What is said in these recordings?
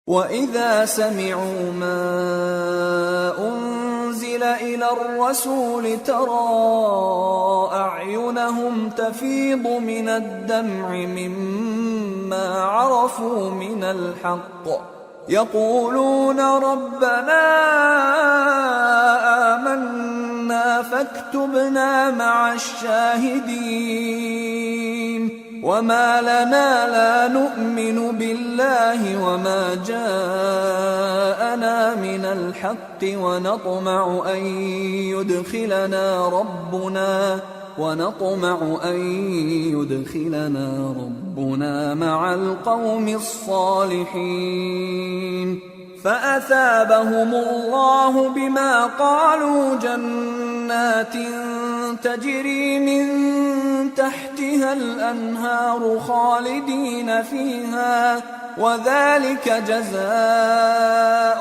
وَإِذَا سَمِعُوا مَا أُنزِلَ إِلَى الرَّسُولِ تَرَىٰ أَعْيُنَهُمْ تَفِيضُ مِنَ الدَّمْعِ مِمَّا عَرَفُوا مِنَ الْحَقِّ يَقُولُونَ رَبَّنَا آمَنَّا فَاكْتُبْنَا مَعَ الشَّاهِدِينَ وَمَا لَنَا لَا نُؤْمِنُ بِاللَّهِ وَمَا جَاءَنَا مِنَ الْحَقِّ وَنَطْمَعُ أَن يُدْخِلَنَا رَبُّنَا مَعَ الْقَوْمِ الصَّالِحِينَ فَأَثَابَهُمُ اللَّهُ بِمَا قَالُوا جَنَّاتٍ تَجْرِي مِن تحتها الأنهار خالدين فيها وذلك جزاء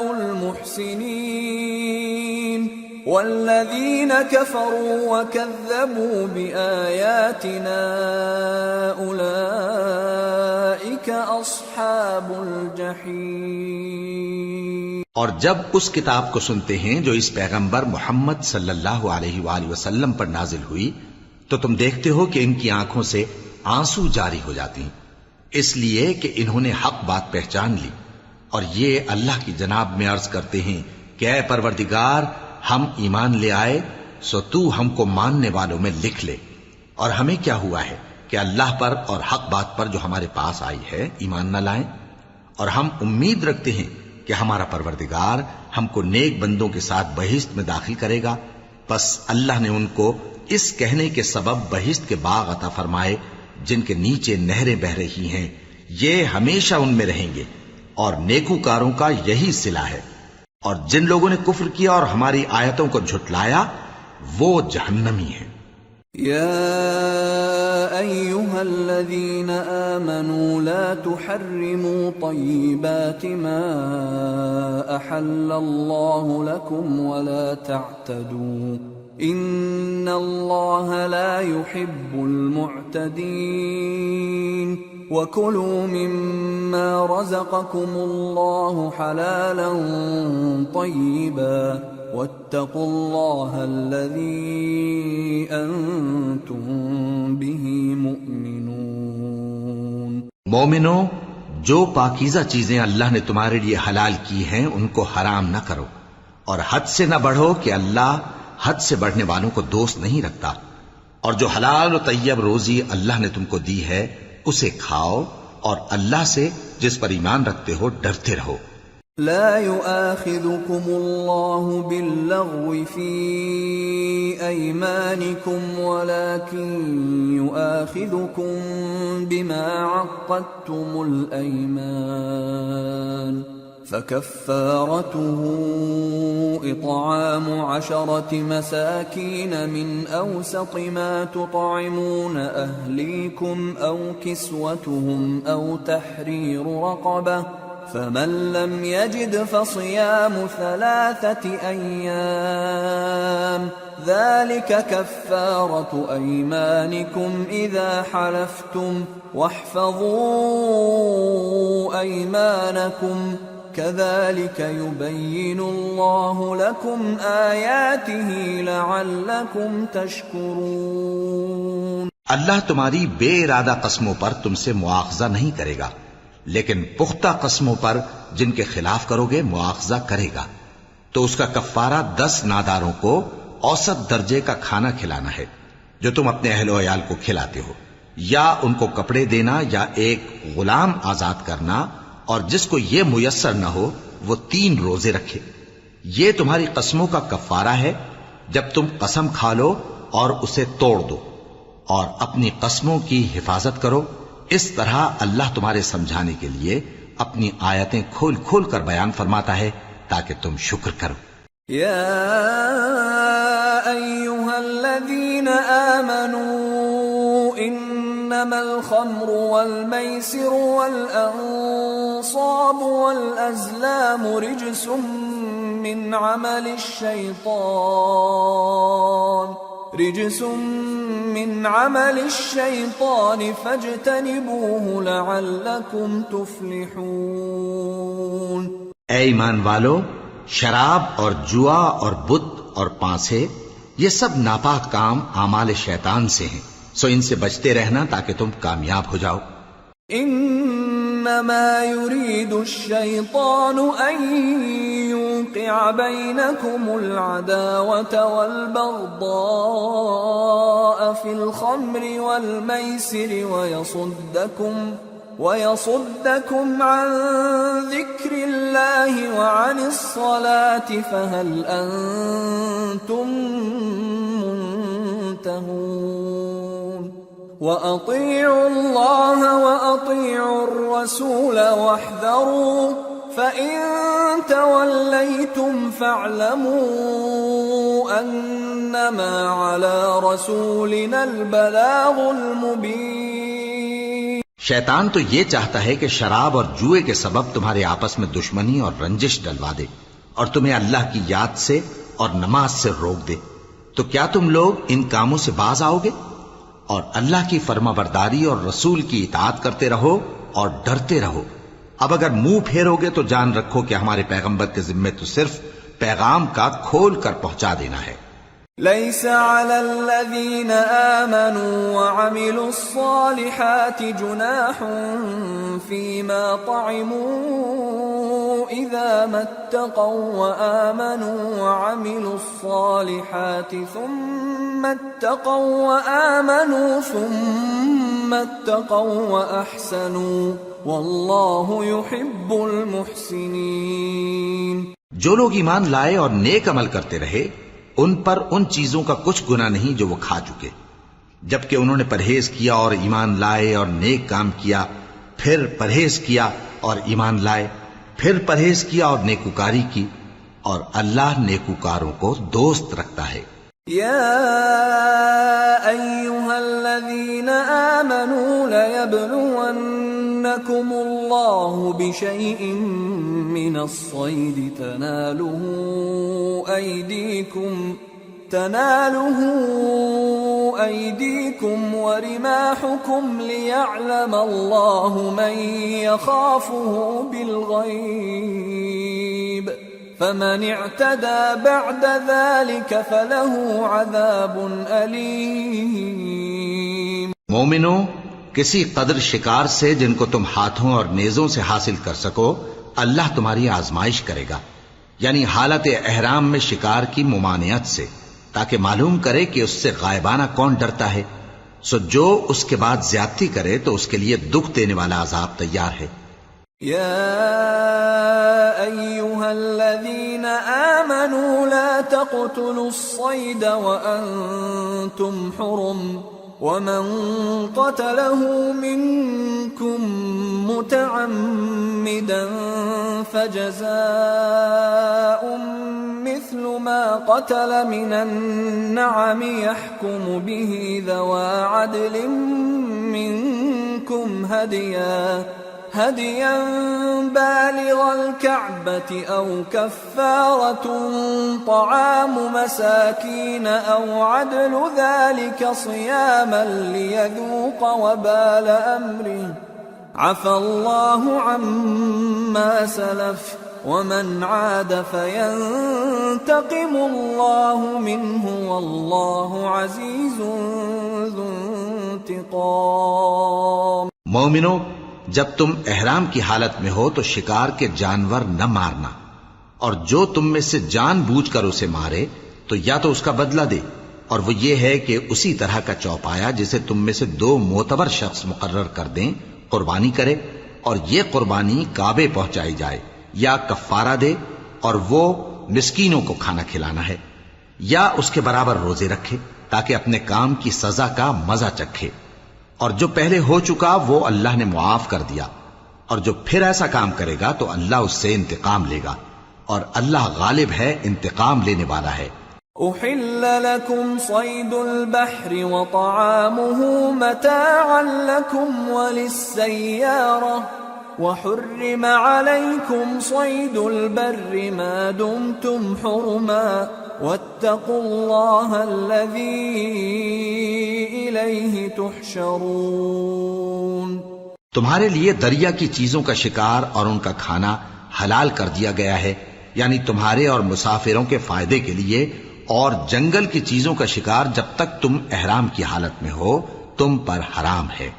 المحسنين والذين كفروا وكذبوا بآياتنا أولئك أصحاب الجحيم۔ اور جب اس کتاب کو سنتے ہیں جو اس پیغمبر محمد صلی اللہ علیہ وآلہ وسلم پر نازل ہوئی تو تم دیکھتے ہو کہ ان کی آنکھوں سے آنسو جاری ہو جاتی ہیں، اس لیے کہ انہوں نے حق بات پہچان لی، اور یہ اللہ کی جناب میں عرض کرتے ہیں کہ اے پروردگار، ہم ایمان لے آئے سو تو ہم کو ماننے والوں میں لکھ لے، اور ہمیں کیا ہوا ہے کہ اللہ پر اور حق بات پر جو ہمارے پاس آئی ہے ایمان نہ لائیں، اور ہم امید رکھتے ہیں کہ ہمارا پروردگار ہم کو نیک بندوں کے ساتھ بہشت میں داخل کرے گا۔ پس اللہ نے ان کو اس کہنے کے سبب بہشت کے باغ عطا فرمائے جن کے نیچے نہریں بہ رہی ہیں، یہ ہمیشہ ان میں رہیں گے، اور نیکوکاروں کا یہی صلہ ہے، اور جن لوگوں نے کفر کیا اور ہماری آیتوں کو جھٹلایا وہ جہنمی ہیں۔ يا أيها الذين آمنوا لا تحرموا طيبات ما أحل الله لكم ولا تعتدوا إن الله لا يحب المعتدين وكلوا مما رزقكم الله حلالا طيبا واتقوا الله الذي أنتم به مؤمنون۔ مومنو، جو پاکیزہ چیزیں اللہ نے تمہارے لیے حلال کی ہیں ان کو حرام نہ کرو، اور حد سے نہ بڑھو کہ اللہ حد سے بڑھنے والوں کو دوست نہیں رکھتا، اور جو حلال و طیب روزی اللہ نے تم کو دی ہے اسے کھاؤ، اور اللہ سے جس پر ایمان رکھتے ہو ڈرتے رہو۔ لا يؤاخذكم الله باللغو في أيمانكم ولكن يؤاخذكم بما عقدتم الأيمان فكفارته إطعام 10 مساكين من أوسط ما تطعمون أهليكم أو كسوتهم أو تحرير رقبة فمن لم يجد فصيام 3 أيام ذلك كفارة أيمانكم إذا حلفتم واحفظوا أيمانكم كذلك يبين الله لكم آياته لعلكم تشكرون۔ اللہ تمہاری بے ارادہ قسموں پر تم سے مواخذہ نہیں کرے گا، لیکن پختہ قسموں پر جن کے خلاف کرو گے مواخذہ کرے گا، تو اس کا کفارہ 10 ناداروں کو اوسط درجے کا کھانا کھلانا ہے جو تم اپنے اہل و عیال کو کھلاتے ہو، یا ان کو کپڑے دینا یا ایک غلام آزاد کرنا، اور جس کو یہ میسر نہ ہو وہ 3 روزے رکھے۔ یہ تمہاری قسموں کا کفارہ ہے جب تم قسم کھا لو اور اسے توڑ دو، اور اپنی قسموں کی حفاظت کرو۔ اس طرح اللہ تمہارے سمجھانے کے لیے اپنی آیتیں کھول کھول کر بیان فرماتا ہے تاکہ تم شکر کرو۔ یا ایھا الذین آمنوا انما الخمر والمیسر والانصاب والازلام رجس من عمل الشیطان فاجتنبوه لعلکم تفلحون۔ اے ایمان والو، شراب اور جوا اور بت اور پانسے یہ سب ناپاک کام اعمال شیطان سے ہیں، سو ان سے بچتے رہنا تاکہ تم کامیاب ہو جاؤ۔ انما يريد الشيطان ان يوقع بينكم العداوة والبغضاء في الخمر والميسر ويصدكم عن ذكر الله وعن الصلاة فهل أنتم منتهون وأطيعوا الله وأطيعوا الرسول واحذروا فإن توليتم فاعلموا أنما على رسولنا البلاغ المبين۔ شیطان تو یہ چاہتا ہے کہ شراب اور جوئے کے سبب تمہارے آپس میں دشمنی اور رنجش ڈلوا دے اور تمہیں اللہ کی یاد سے اور نماز سے روک دے، تو کیا تم لوگ ان کاموں سے باز آؤ گے؟ اور اللہ کی فرما برداری اور رسول کی اطاعت کرتے رہو اور ڈرتے رہو۔ اب اگر منہ پھیرو گے تو جان رکھو کہ ہمارے پیغمبر کے ذمے تو صرف پیغام کا کھول کر پہنچا دینا ہے۔ ليس على الذين آمنوا وعملوا الصالحات جناح فيما طعموا إذا ما اتقوا وآمنوا وعملوا الصالحات ثم اتقوا وأحسنوا والله يحب المحسنين۔ جو لوگ ایمان لائے اور نیک عمل کرتے رہے ان پر ان چیزوں کا کچھ گناہ نہیں جو وہ کھا چکے، جبکہ انہوں نے پرہیز کیا اور ایمان لائے اور نیک کام کیا، پھر پرہیز کیا اور ایمان لائے، پھر پرہیز کیا اور نیکوکاری کی، اور اللہ نیکوکاروں کو دوست رکھتا ہے۔ يا أيها الذين آمنوا ليبلونكم الله بشيء من الصيد تناله أيديكم ورماحكم ليعلم الله من يخافه بالغيب فمن اعتدى بعد ذلك فله عذاب أليم۔ مومنو، کسی قدر شکار سے جن کو تم ہاتھوں اور نیزوں سے حاصل کر سکو اللہ تمہاری آزمائش کرے گا، یعنی حالت احرام میں شکار کی ممانعت سے، تاکہ معلوم کرے کہ اس سے غائبانہ کون ڈرتا ہے، سو جو اس کے بعد زیادتی کرے تو اس کے لیے دکھ دینے والا عذاب تیار ہے۔ يا أيها الذين آمنوا لا تقتلوا الصيد وأنتم حرم ومن قتله منكم متعمدا فجزاء مثل ما قتل من النعم يحكم به ذوى عدل منكم هديا بالغ الكعبة أو كفارة طعام مساكين أو عدل ذلك صياما ليذوق وبال أمره عفى الله عما سلف ومن عاد فينتقم الله منه والله عزيز ذو انتقام۔ مومنو، جب تم احرام کی حالت میں ہو تو شکار کے جانور نہ مارنا، اور جو تم میں سے جان بوجھ کر اسے مارے تو یا تو اس کا بدلہ دے، اور وہ یہ ہے کہ اسی طرح کا چوپایا جسے تم میں سے 2 معتبر شخص مقرر کر دیں قربانی کرے، اور یہ قربانی کعبے پہنچائی جائے، یا کفارہ دے اور وہ مسکینوں کو کھانا کھلانا ہے، یا اس کے برابر روزے رکھے تاکہ اپنے کام کی سزا کا مزہ چکھے، اور جو پہلے ہو چکا وہ اللہ نے معاف کر دیا، اور جو پھر ایسا کام کرے گا تو اللہ اس سے انتقام لے گا، اور اللہ غالب ہے، انتقام لینے والا ہے۔ أحل لكم صيد البحر وطعامه متاعا لكم وللسيارة وحرم عليكم صيد البر ما دمتم حرما واتقوا الله الذي إليه تحشرون۔ تمہارے لیے دریا کی چیزوں کا شکار اور ان کا کھانا حلال کر دیا گیا ہے، یعنی تمہارے اور مسافروں کے فائدے کے لیے، اور جنگل کی چیزوں کا شکار جب تک تم احرام کی حالت میں ہو تم پر حرام ہے،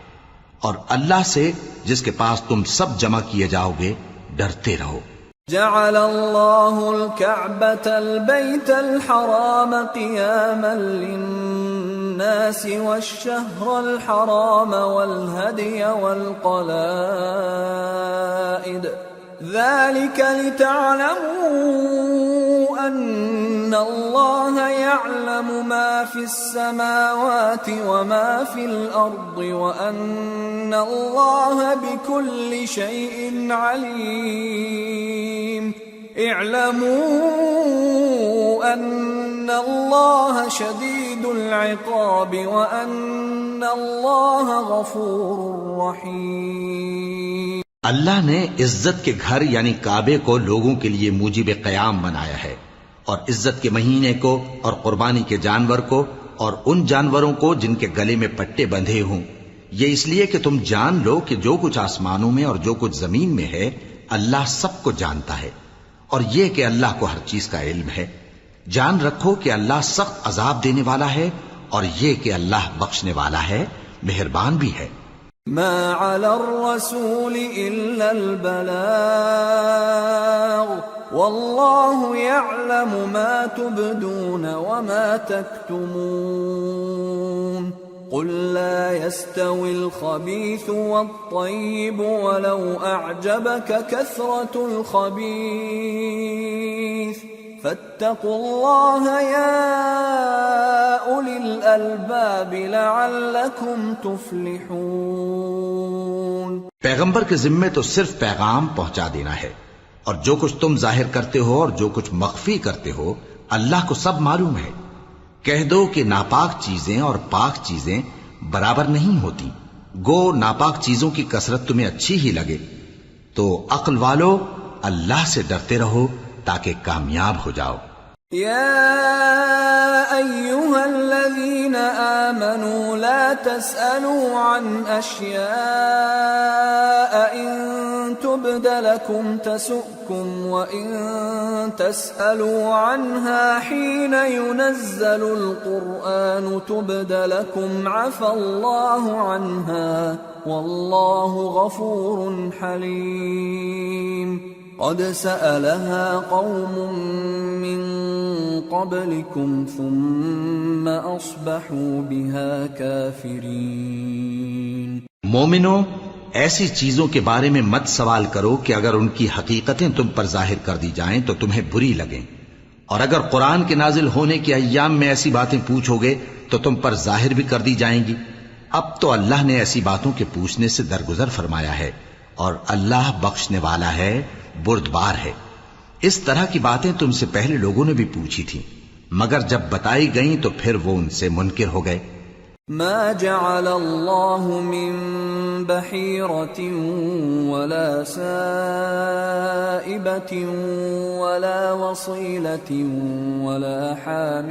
اور اللہ سے جس کے پاس تم سب جمع کیے جاؤ گے ڈرتے رہو۔ جعل اللہ الكعبة البيت الحرام قياما للناس والشهر الحرام والهدي والقلائد ذلك لتعلموا أن الله يعلم ما في السماوات وما في الأرض وأن الله بكل شيء عليم اعلموا أن الله شديد العقاب وأن الله غفور رحيم۔ اللہ نے عزت کے گھر یعنی کعبے کو لوگوں کے لیے موجب قیام بنایا ہے، اور عزت کے مہینے کو اور قربانی کے جانور کو اور ان جانوروں کو جن کے گلے میں پٹے بندھے ہوں، یہ اس لیے کہ تم جان لو کہ جو کچھ آسمانوں میں اور جو کچھ زمین میں ہے اللہ سب کو جانتا ہے، اور یہ کہ اللہ کو ہر چیز کا علم ہے۔ جان رکھو کہ اللہ سخت عذاب دینے والا ہے، اور یہ کہ اللہ بخشنے والا ہے، مہربان بھی ہے۔ ما على الرسول إلا البلاغ والله يعلم ما تبدون وما تكتمون قل لا يستوي الخبيث والطيب ولو أعجبك كثرة الخبيث فاتقوا الله يا أولي الألباب لعلكم تفلحون۔ پیغمبر کے ذمے تو صرف پیغام پہنچا دینا ہے، اور جو کچھ تم ظاہر کرتے ہو اور جو کچھ مخفی کرتے ہو اللہ کو سب معلوم ہے۔ کہہ دو کہ ناپاک چیزیں اور پاک چیزیں برابر نہیں ہوتی، گو ناپاک چیزوں کی کثرت تمہیں اچھی ہی لگے، تو عقل والو اللہ سے ڈرتے رہو تاکہ کامیاب ہو جاؤ۔ يا أيها الذين آمنوا لا تسألوا عن أشياء إن تبد لكم تسؤكم وإن تسألوا عنها حين ينزل القرآن تبد لكم عفى الله عنها والله غفور حليم۔ قد سألها قوم من قبلكم ثم أصبحوا بها كافرين۔ مومنو، ایسی چیزوں کے بارے میں مت سوال کرو کہ اگر ان کی حقیقتیں تم پر ظاہر کر دی جائیں تو تمہیں بری لگیں، اور اگر قرآن کے نازل ہونے کے ایام میں ایسی باتیں پوچھو گے تو تم پر ظاہر بھی کر دی جائیں گی۔ اب تو اللہ نے ایسی باتوں کے پوچھنے سے درگزر فرمایا ہے، اور اللہ بخشنے والا ہے، بردبار ہے۔ اس طرح کی باتیں تم سے پہلے لوگوں نے بھی پوچھی تھی، مگر جب بتائی گئیں تو پھر وہ ان سے منکر ہو گئے۔ ما جعل الله من بحيرة ولا سائبة ولا وصيلة ولا حام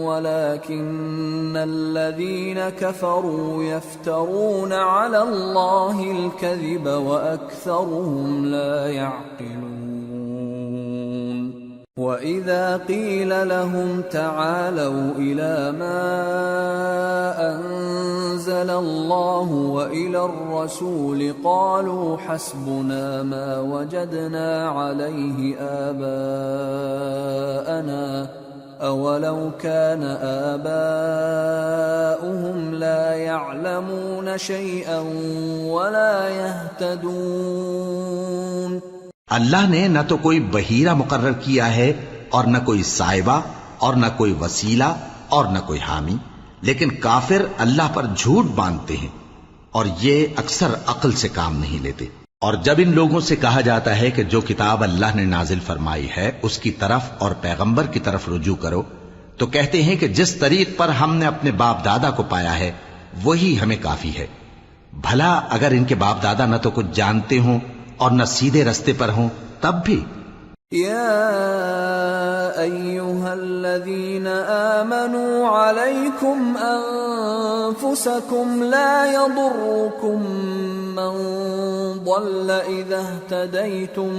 ولكن الذين كفروا يفترون على الله الكذب وأكثرهم لا يعقلون۔ وَإِذَا قِيلَ لَهُمْ تَعَالَوْا إِلَى مَا أَنزَلَ اللَّهُ وَإِلَى الرَّسُولِ قَالُوا حَسْبُنَا مَا وَجَدْنَا عَلَيْهِ آبَاءَنَا أَوَلَوْ كَانَ آبَاؤُهُمْ لَا يَعْلَمُونَ شَيْئًا وَلَا يَهْتَدُونَ۔ اللہ نے نہ تو کوئی بحیرہ مقرر کیا ہے اور نہ کوئی سائبہ اور نہ کوئی وسیلہ اور نہ کوئی حامی، لیکن کافر اللہ پر جھوٹ باندھتے ہیں اور یہ اکثر عقل سے کام نہیں لیتے۔ اور جب ان لوگوں سے کہا جاتا ہے کہ جو کتاب اللہ نے نازل فرمائی ہے اس کی طرف اور پیغمبر کی طرف رجوع کرو، تو کہتے ہیں کہ جس طریق پر ہم نے اپنے باپ دادا کو پایا ہے وہی ہمیں کافی ہے۔ بھلا اگر ان کے باپ دادا نہ تو کچھ جانتے ہوں اور نہ سیدھے رستے پر ہوں تب بھی۔ یا ایھا الذین آمنوا علیکم انفسکم لا یضرکم من ضل اذا اہتدیتم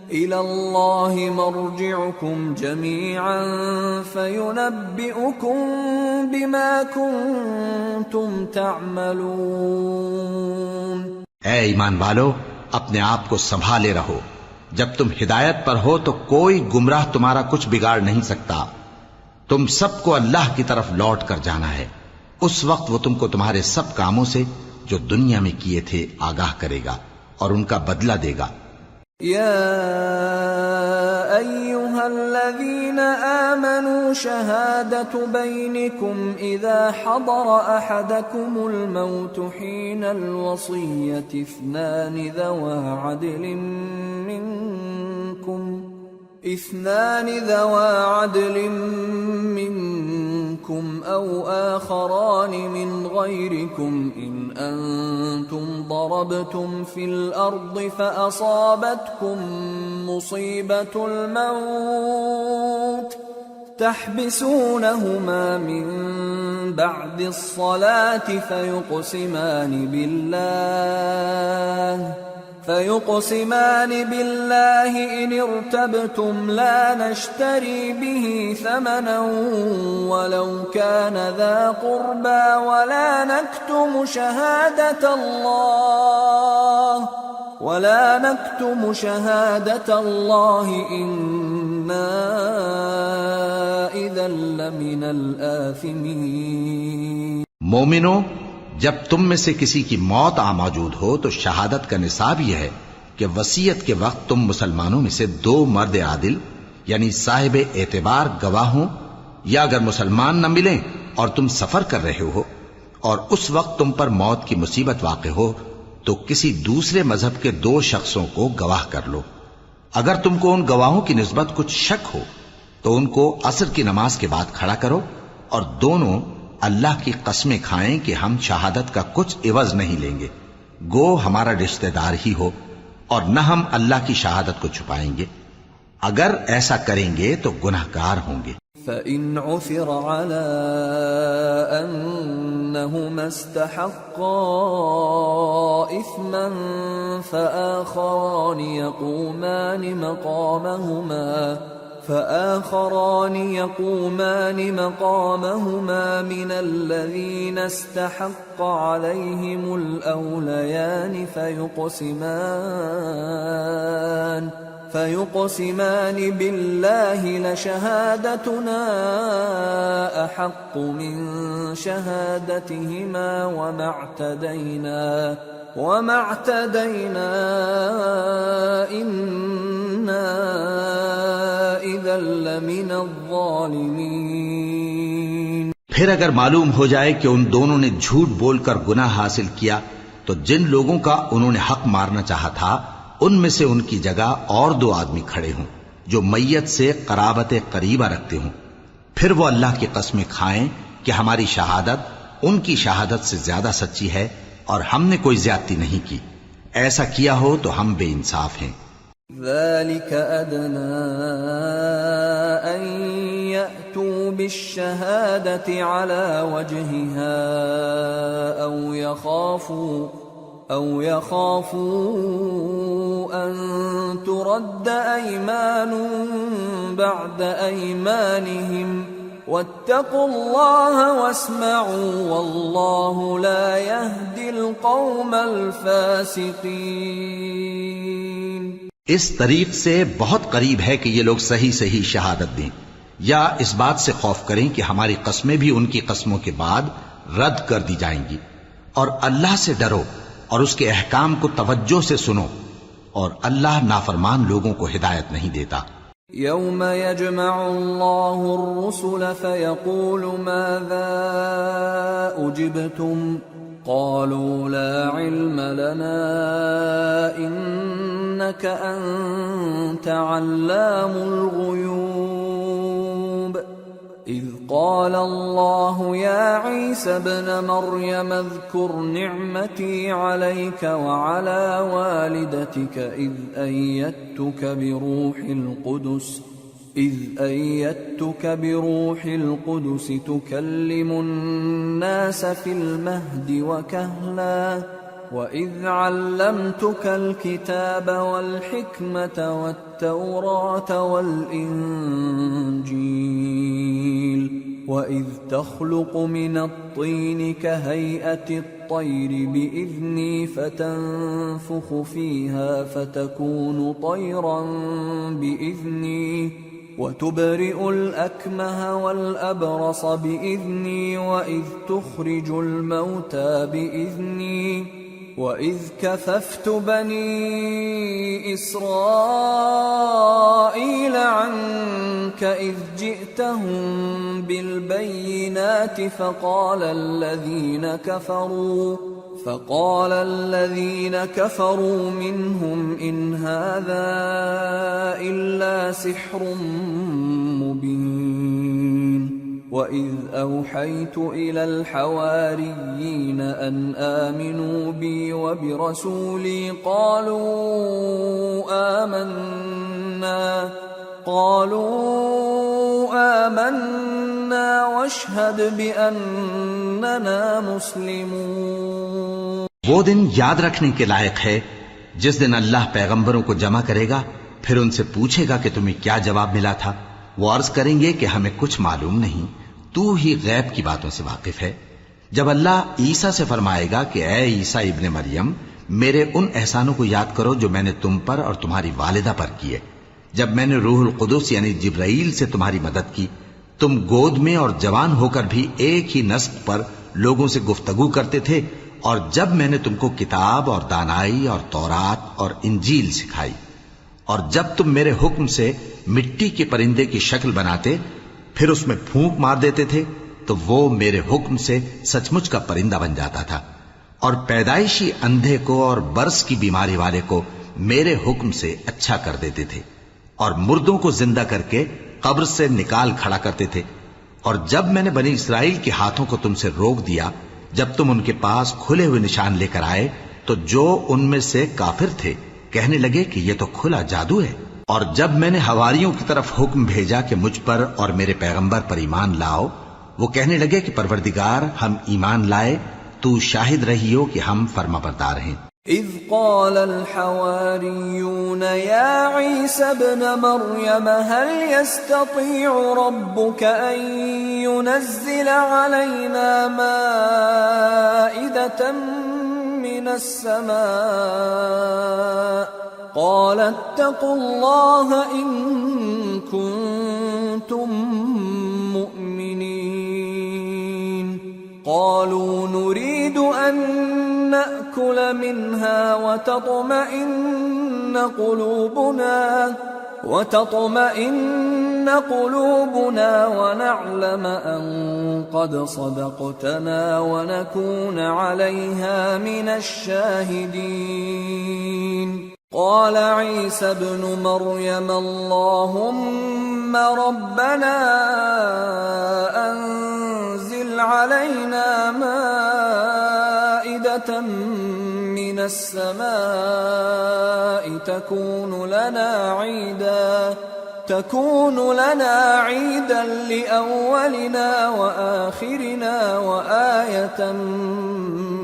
إلى الله مرجعكم جميعا فينبئكم بما كنتم تعملون۔ اے ایمان والو، اپنے آپ کو سنبھالے رہو، جب تم ہدایت پر ہو تو کوئی گمراہ تمہارا کچھ بگاڑ نہیں سکتا۔ تم سب کو اللہ کی طرف لوٹ کر جانا ہے، اس وقت وہ تم کو تمہارے سب کاموں سے جو دنیا میں کیے تھے آگاہ کرے گا اور ان کا بدلہ دے گا۔ يا أيها الذين آمنوا شهادة بينكم إذا حضر أحدكم الموت حين الوصية اثنان ذوى عدل منكم أو آخران من غيركم إن أنتم ضربتم في الأرض فأصابتكم مصيبة الموت تحبسونهما من بعد الصلاة فيقسمان بالله إن ارتبتم لا نشتري به ثمنا ولو كان ذا قربى ولا نكتم شهادة الله إنا إذا لمن الآثمين۔ مومنو، جب تم میں سے کسی کی موت آ موجود ہو تو شہادت کا نصاب یہ ہے کہ وصیت کے وقت تم مسلمانوں میں سے 2 مرد عادل یعنی صاحب اعتبار گواہ ہوں، یا اگر مسلمان نہ ملیں اور تم سفر کر رہے ہو اور اس وقت تم پر موت کی مصیبت واقع ہو تو کسی دوسرے مذہب کے 2 شخصوں کو گواہ کر لو۔ اگر تم کو ان گواہوں کی نسبت کچھ شک ہو تو ان کو عصر کی نماز کے بعد کھڑا کرو اور دونوں اللہ کی قسمیں کھائیں کہ ہم شہادت کا کچھ عوض نہیں لیں گے، گو ہمارا رشتہ دار ہی ہو، اور نہ ہم اللہ کی شہادت کو چھپائیں گے۔ اگر ایسا کریں گے تو گناہگار ہوں گے۔ فَإِنْ عُثِرَ عَلَىٰ أَنَّهُمَا اسْتَحَقَّا إِثْمًا فآخران يقومان مقامهما من الذين استحق عليهم الأوليان فيقسمان بالله لشهادتنا أحق من شهادتهما وما اعتدينا إنا إذا لمن الظالمين۔ پھر اگر معلوم ہو جائے کہ ان دونوں نے جھوٹ بول کر گناہ حاصل کیا تو جن لوگوں کا انہوں نے حق مارنا چاہا تھا ان میں سے ان کی جگہ اور 2 آدمی کھڑے ہوں جو میت سے قرابت قریبہ رکھتے ہوں، پھر وہ اللہ کی قسمیں کھائیں کہ ہماری شہادت ان کی شہادت سے زیادہ سچی ہے اور ہم نے کوئی زیادتی نہیں کی۔ ایسا کیا ہو تو ہم بے انصاف ہیں۔ ذلك أدنى أن يأتوا بالشهادة على وجهها أو يخافوا أن ترد أيمان بعد أيمانهم واتقوا الله واسمعوا والله لا يهدي القوم الفاسقين۔ اس طریق سے بہت قریب ہے کہ یہ لوگ صحیح شہادت دیں، یا اس بات سے خوف کریں کہ ہماری قسمیں بھی ان کی قسموں کے بعد رد کر دی جائیں گی، اور اللہ سے ڈرو اور اس کے احکام کو توجہ سے سنو، اور اللہ نافرمان لوگوں کو ہدایت نہیں دیتا۔ يوم يجمع الله الرسل فيقول ماذا أجبتم قالوا لا علم لنا إنك أنت علام الغيوب إذ قال الله يا عيسى ابن مريم اذكر نعمتي عليك وعلى والدتك إذ أيدتك بروح القدس تكلم الناس في المهد وكهلا وإذ علمتك الكتاب والحكمة التوراة والإنجيل وإذ تخلق من الطين كهيئة الطير بإذني فتنفخ فيها فتكون طيرا بإذني وتبرئ الأكمه والأبرص بإذني وإذ تخرج الموتى بإذني وَإِذْ كَفَفْتُ بَنِي إِسْرَائِيلَ عَنْكَ إِذْ جِئْتَهُمْ بِالْبَيِّنَاتِ فَقَالَ الَّذِينَ كَفَرُوا مِنْهُمْ إِنْ هَذَا إِلَّا سِحْرٌ مُبِينٌ وَإِذْ أَوْحَيْتُ إِلَى الْحَوَارِيِّينَ أَنْ آمِنُوا بِي وَبِرَسُولِي قالوا آمنا واشهد بأننا مسلمون۔ وہ دن یاد رکھنے کے لائق ہے جس دن اللہ پیغمبروں کو جمع کرے گا، پھر ان سے پوچھے گا کہ تمہیں کیا جواب ملا تھا۔ وہ عرض کریں گے کہ ہمیں کچھ معلوم نہیں، تو ہی غیب کی باتوں سے واقف ہے۔ جب اللہ عیسیٰ سے فرمائے گا کہ اے عیسیٰ ابن مریم، میرے ان احسانوں کو یاد کرو جو میں نے تم پر اور تمہاری والدہ پر کیے، جب میں نے روح القدس یعنی جبرائیل سے تمہاری مدد کی، تم گود میں اور جوان ہو کر بھی ایک ہی نسق پر لوگوں سے گفتگو کرتے تھے، اور جب میں نے تم کو کتاب اور دانائی اور تورات اور انجیل سکھائی، اور جب تم میرے حکم سے مٹی کے پرندے کی شکل بناتے پھر اس میں پھونک مار دیتے تھے تو وہ میرے حکم سے سچ مچ کا پرندہ بن جاتا تھا، اور پیدائشی اندھے کو اور برس کی بیماری والے کو میرے حکم سے اچھا کر دیتے تھے، اور مردوں کو زندہ کر کے قبر سے نکال کھڑا کرتے تھے۔ اور جب میں نے بنی اسرائیل کے ہاتھوں کو تم سے روک دیا، جب تم ان کے پاس کھلے ہوئے نشان لے کر آئے تو جو ان میں سے کافر تھے کہنے لگے کہ یہ تو کھلا جادو ہے۔ اور جب میں نے حواریوں کی طرف حکم بھیجا کہ مجھ پر اور میرے پیغمبر پر ایمان لاؤ، وہ کہنے لگے کہ پروردگار ہم ایمان لائے، تو شاہد رہی ہو کہ ہم فرما بردار ہیں۔ اذ قال الحواريون يا عيسى ابن مريم هل يستطيع ربك أن ينزل علينا مائدة من السماء قال اتقوا الله إن كنتم مؤمنين قالوا نريد أن نأكل منها وتطمئن قلوبنا ونعلم أن قد صدقتنا ونكون عليها من الشاهدين قال عيسى ابن مريم اللهم ربنا أنزل علينا مائدة من السماء تكون لنا عيدا لأولنا وآخرنا وآية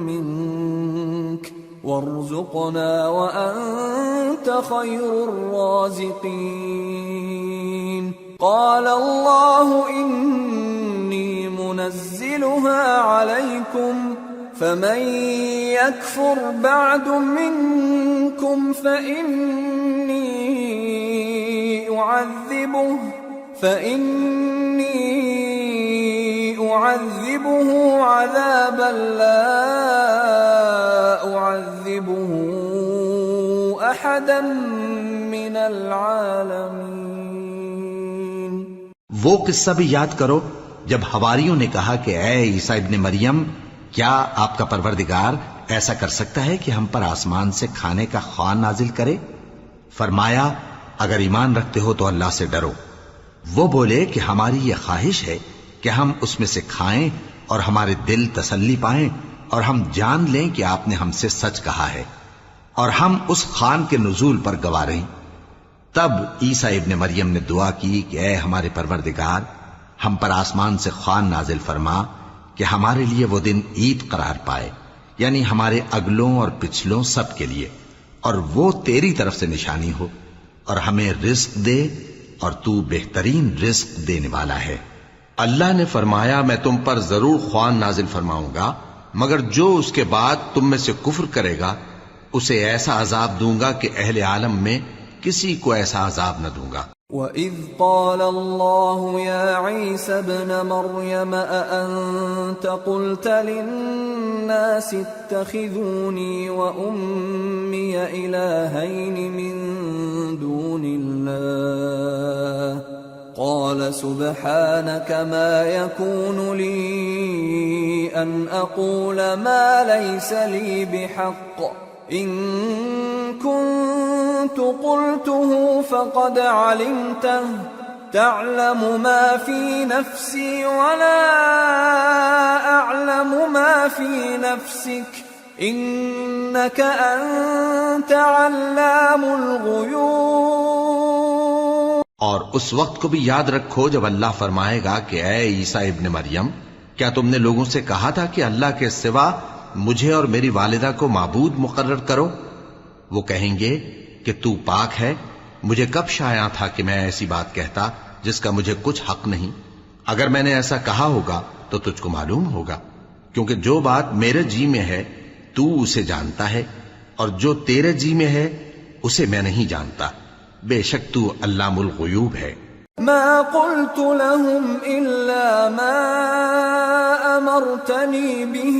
منك وارزقنا وأنت خير الرازقين قال الله إني منزلها عليكم فمن يكفر بعد منكم فإني أعذبه عذابا لا أعذبه أحدا من العالمين۔ وہ قصہ بھی یاد کرو جب حواریوں نے کہا کہ اے عیسیٰ ابن مریم، کیا آپ کا پروردگار ایسا کر سکتا ہے کہ ہم پر آسمان سے کھانے کا خوان نازل کرے؟ فرمایا اگر ایمان رکھتے ہو تو اللہ سے ڈرو۔ وہ بولے کہ ہماری یہ خواہش ہے کہ ہم اس میں سے کھائیں اور ہمارے دل تسلی پائیں اور ہم جان لیں کہ آپ نے ہم سے سچ کہا ہے اور ہم اس خوان کے نزول پر گواہ رہیں۔ تب عیسیٰ ابن مریم نے دعا کی کہ اے ہمارے پروردگار، ہم پر آسمان سے خوان نازل فرما کہ ہمارے لیے وہ دن عید قرار پائے، یعنی ہمارے اگلوں اور پچھلوں سب کے لیے، اور وہ تیری طرف سے نشانی ہو۔ اور ہمیں رزق دے اور تو بہترین رزق دینے والا ہے۔ اللہ نے فرمایا میں تم پر ضرور خوان نازل فرماؤں گا، مگر جو اس کے بعد تم میں سے کفر کرے گا اسے ایسا عذاب دوں گا کہ اہل عالم میں کسی کو ایسا عذاب نہ دوں گا۔ وَإِذْ قَالَ اللَّهُ يَا عِيسَى ابْنَ مَرْيَمَ أَأَنْتَ قُلْتَ لِلنَّاسِ اتَّخِذُونِي وَأُمِّيَ إِلَٰهَيْنِ مِن دُونِ اللَّهِ قَالَ سُبْحَانَكَ مَا يَكُونُ لِي أَنْ أَقُولَ مَا لَيْسَ لِي بِحَقٍّ إِن كُنتُ قُلْتُهُ فَقَدْ عَلِمْتَهُ تَعْلَمُ مَا فِي نَفْسِي وَلَا أَعْلَمُ مَا فِي نَفْسِكَ إِنَّكَ أَنْتَ عَلَّامُ الْغُيُوبِ۔ اور اس وقت کو بھی یاد رکھو جب اللہ فرمائے گا کہ اے عیسیٰ ابن مریم، کیا تم نے لوگوں سے کہا تھا کہ اللہ کے سوا مجھے اور میری والدہ کو معبود مقرر کرو؟ وہ کہیں گے کہ تو پاک ہے، مجھے کب شایع تھا کہ میں ایسی بات کہتا جس کا مجھے کچھ حق نہیں۔ اگر میں نے ایسا کہا ہوگا تو تجھ کو معلوم ہوگا، کیونکہ جو بات میرے جی میں ہے تو اسے جانتا ہے، اور جو تیرے جی میں ہے اسے میں نہیں جانتا۔ بے شک تو علام الغیوب ہے۔ ما قلت لهم إلا ما أمرتني به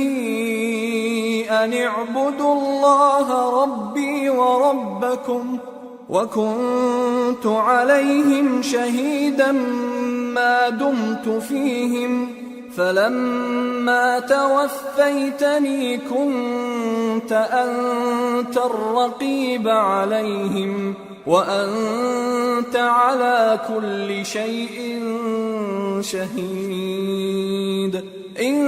أن اعبدوا الله ربي وربكم وكنت عليهم شهيدا ما دمت فيهم فلما توفيتني كنت أنت الرقيب عليهم وأنت على كل شيء شهيد إن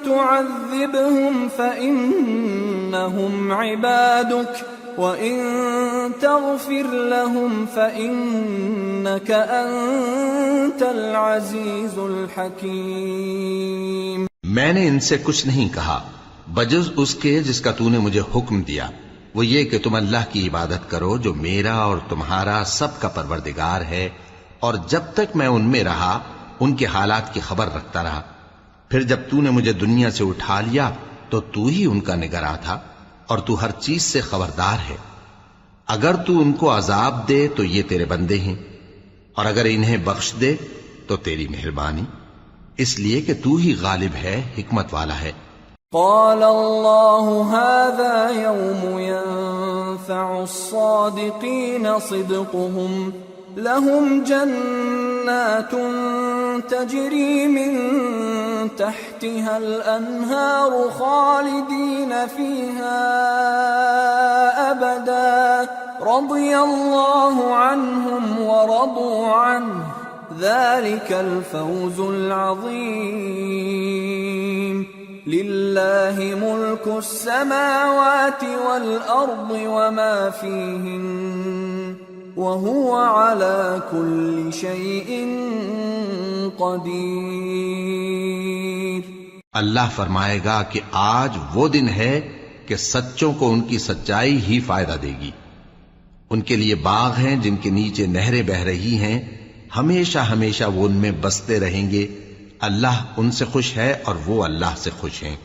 تعذبهم فإنهم عبادك وإن تغفر لهم فإنك أنت العزيز الحكيم۔ میں نے ان سے کچھ نہیں کہا بجز اس کے جس کا تو نے مجھے حکم دیا، وہ یہ کہ تم اللہ کی عبادت کرو جو میرا اور تمہارا سب کا پروردگار ہے، اور جب تک میں ان میں رہا ان کے حالات کی خبر رکھتا رہا۔ پھر جب تو نے مجھے دنیا سے اٹھا لیا تو تو ہی ان کا نگراں تھا، اور تو ہر چیز سے خبردار ہے۔ اگر تو ان کو عذاب دے تو یہ تیرے بندے ہیں، اور اگر انہیں بخش دے تو تیری مہربانی، اس لیے کہ تو ہی غالب ہے، حکمت والا ہے۔ قال الله هذا يوم ينفع الصادقين صدقهم لهم جنات تجري من تحتها الأنهار خالدين فيها أبدا رضي الله عنهم ورضوا عنه ذلك الفوز العظيم لله ملك السماوات والأرض وما فيهن وهو على كل شيء قدير۔ اللہ فرمائے گا کہ آج وہ دن ہے کہ سچوں کو ان کی سچائی ہی فائدہ دے گی۔ ان کے لیے باغ ہیں جن کے نیچے نہریں بہہ رہی ہیں، ہمیشہ ہمیشہ وہ ان میں بستے رہیں گے۔ اللہ ان سے خوش ہے اور وہ اللہ سے خوش ہیں،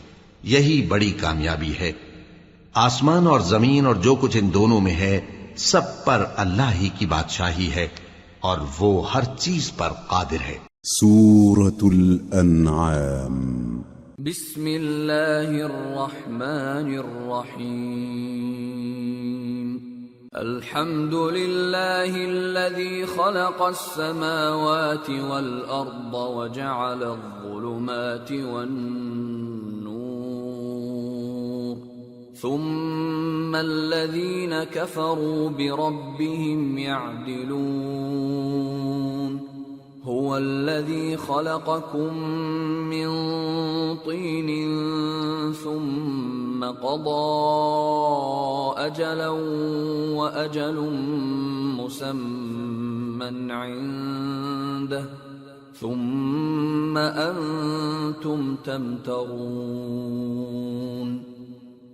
یہی بڑی کامیابی ہے۔ آسمان اور زمین اور جو کچھ ان دونوں میں ہے سب پر اللہ ہی کی بادشاہی ہے، اور وہ ہر چیز پر قادر ہے۔ سورة الأنعام۔ بسم اللہ الرحمن الرحیم۔ الحمد للہ الذی خلق السماوات والأرض وجعل الظلمات والنور ثم الذین کفروا بربهم يعدلون هو الذي خلقكم من طين ثم قضى أجلا وأجل مسمى عنده ثم أنتم تمترون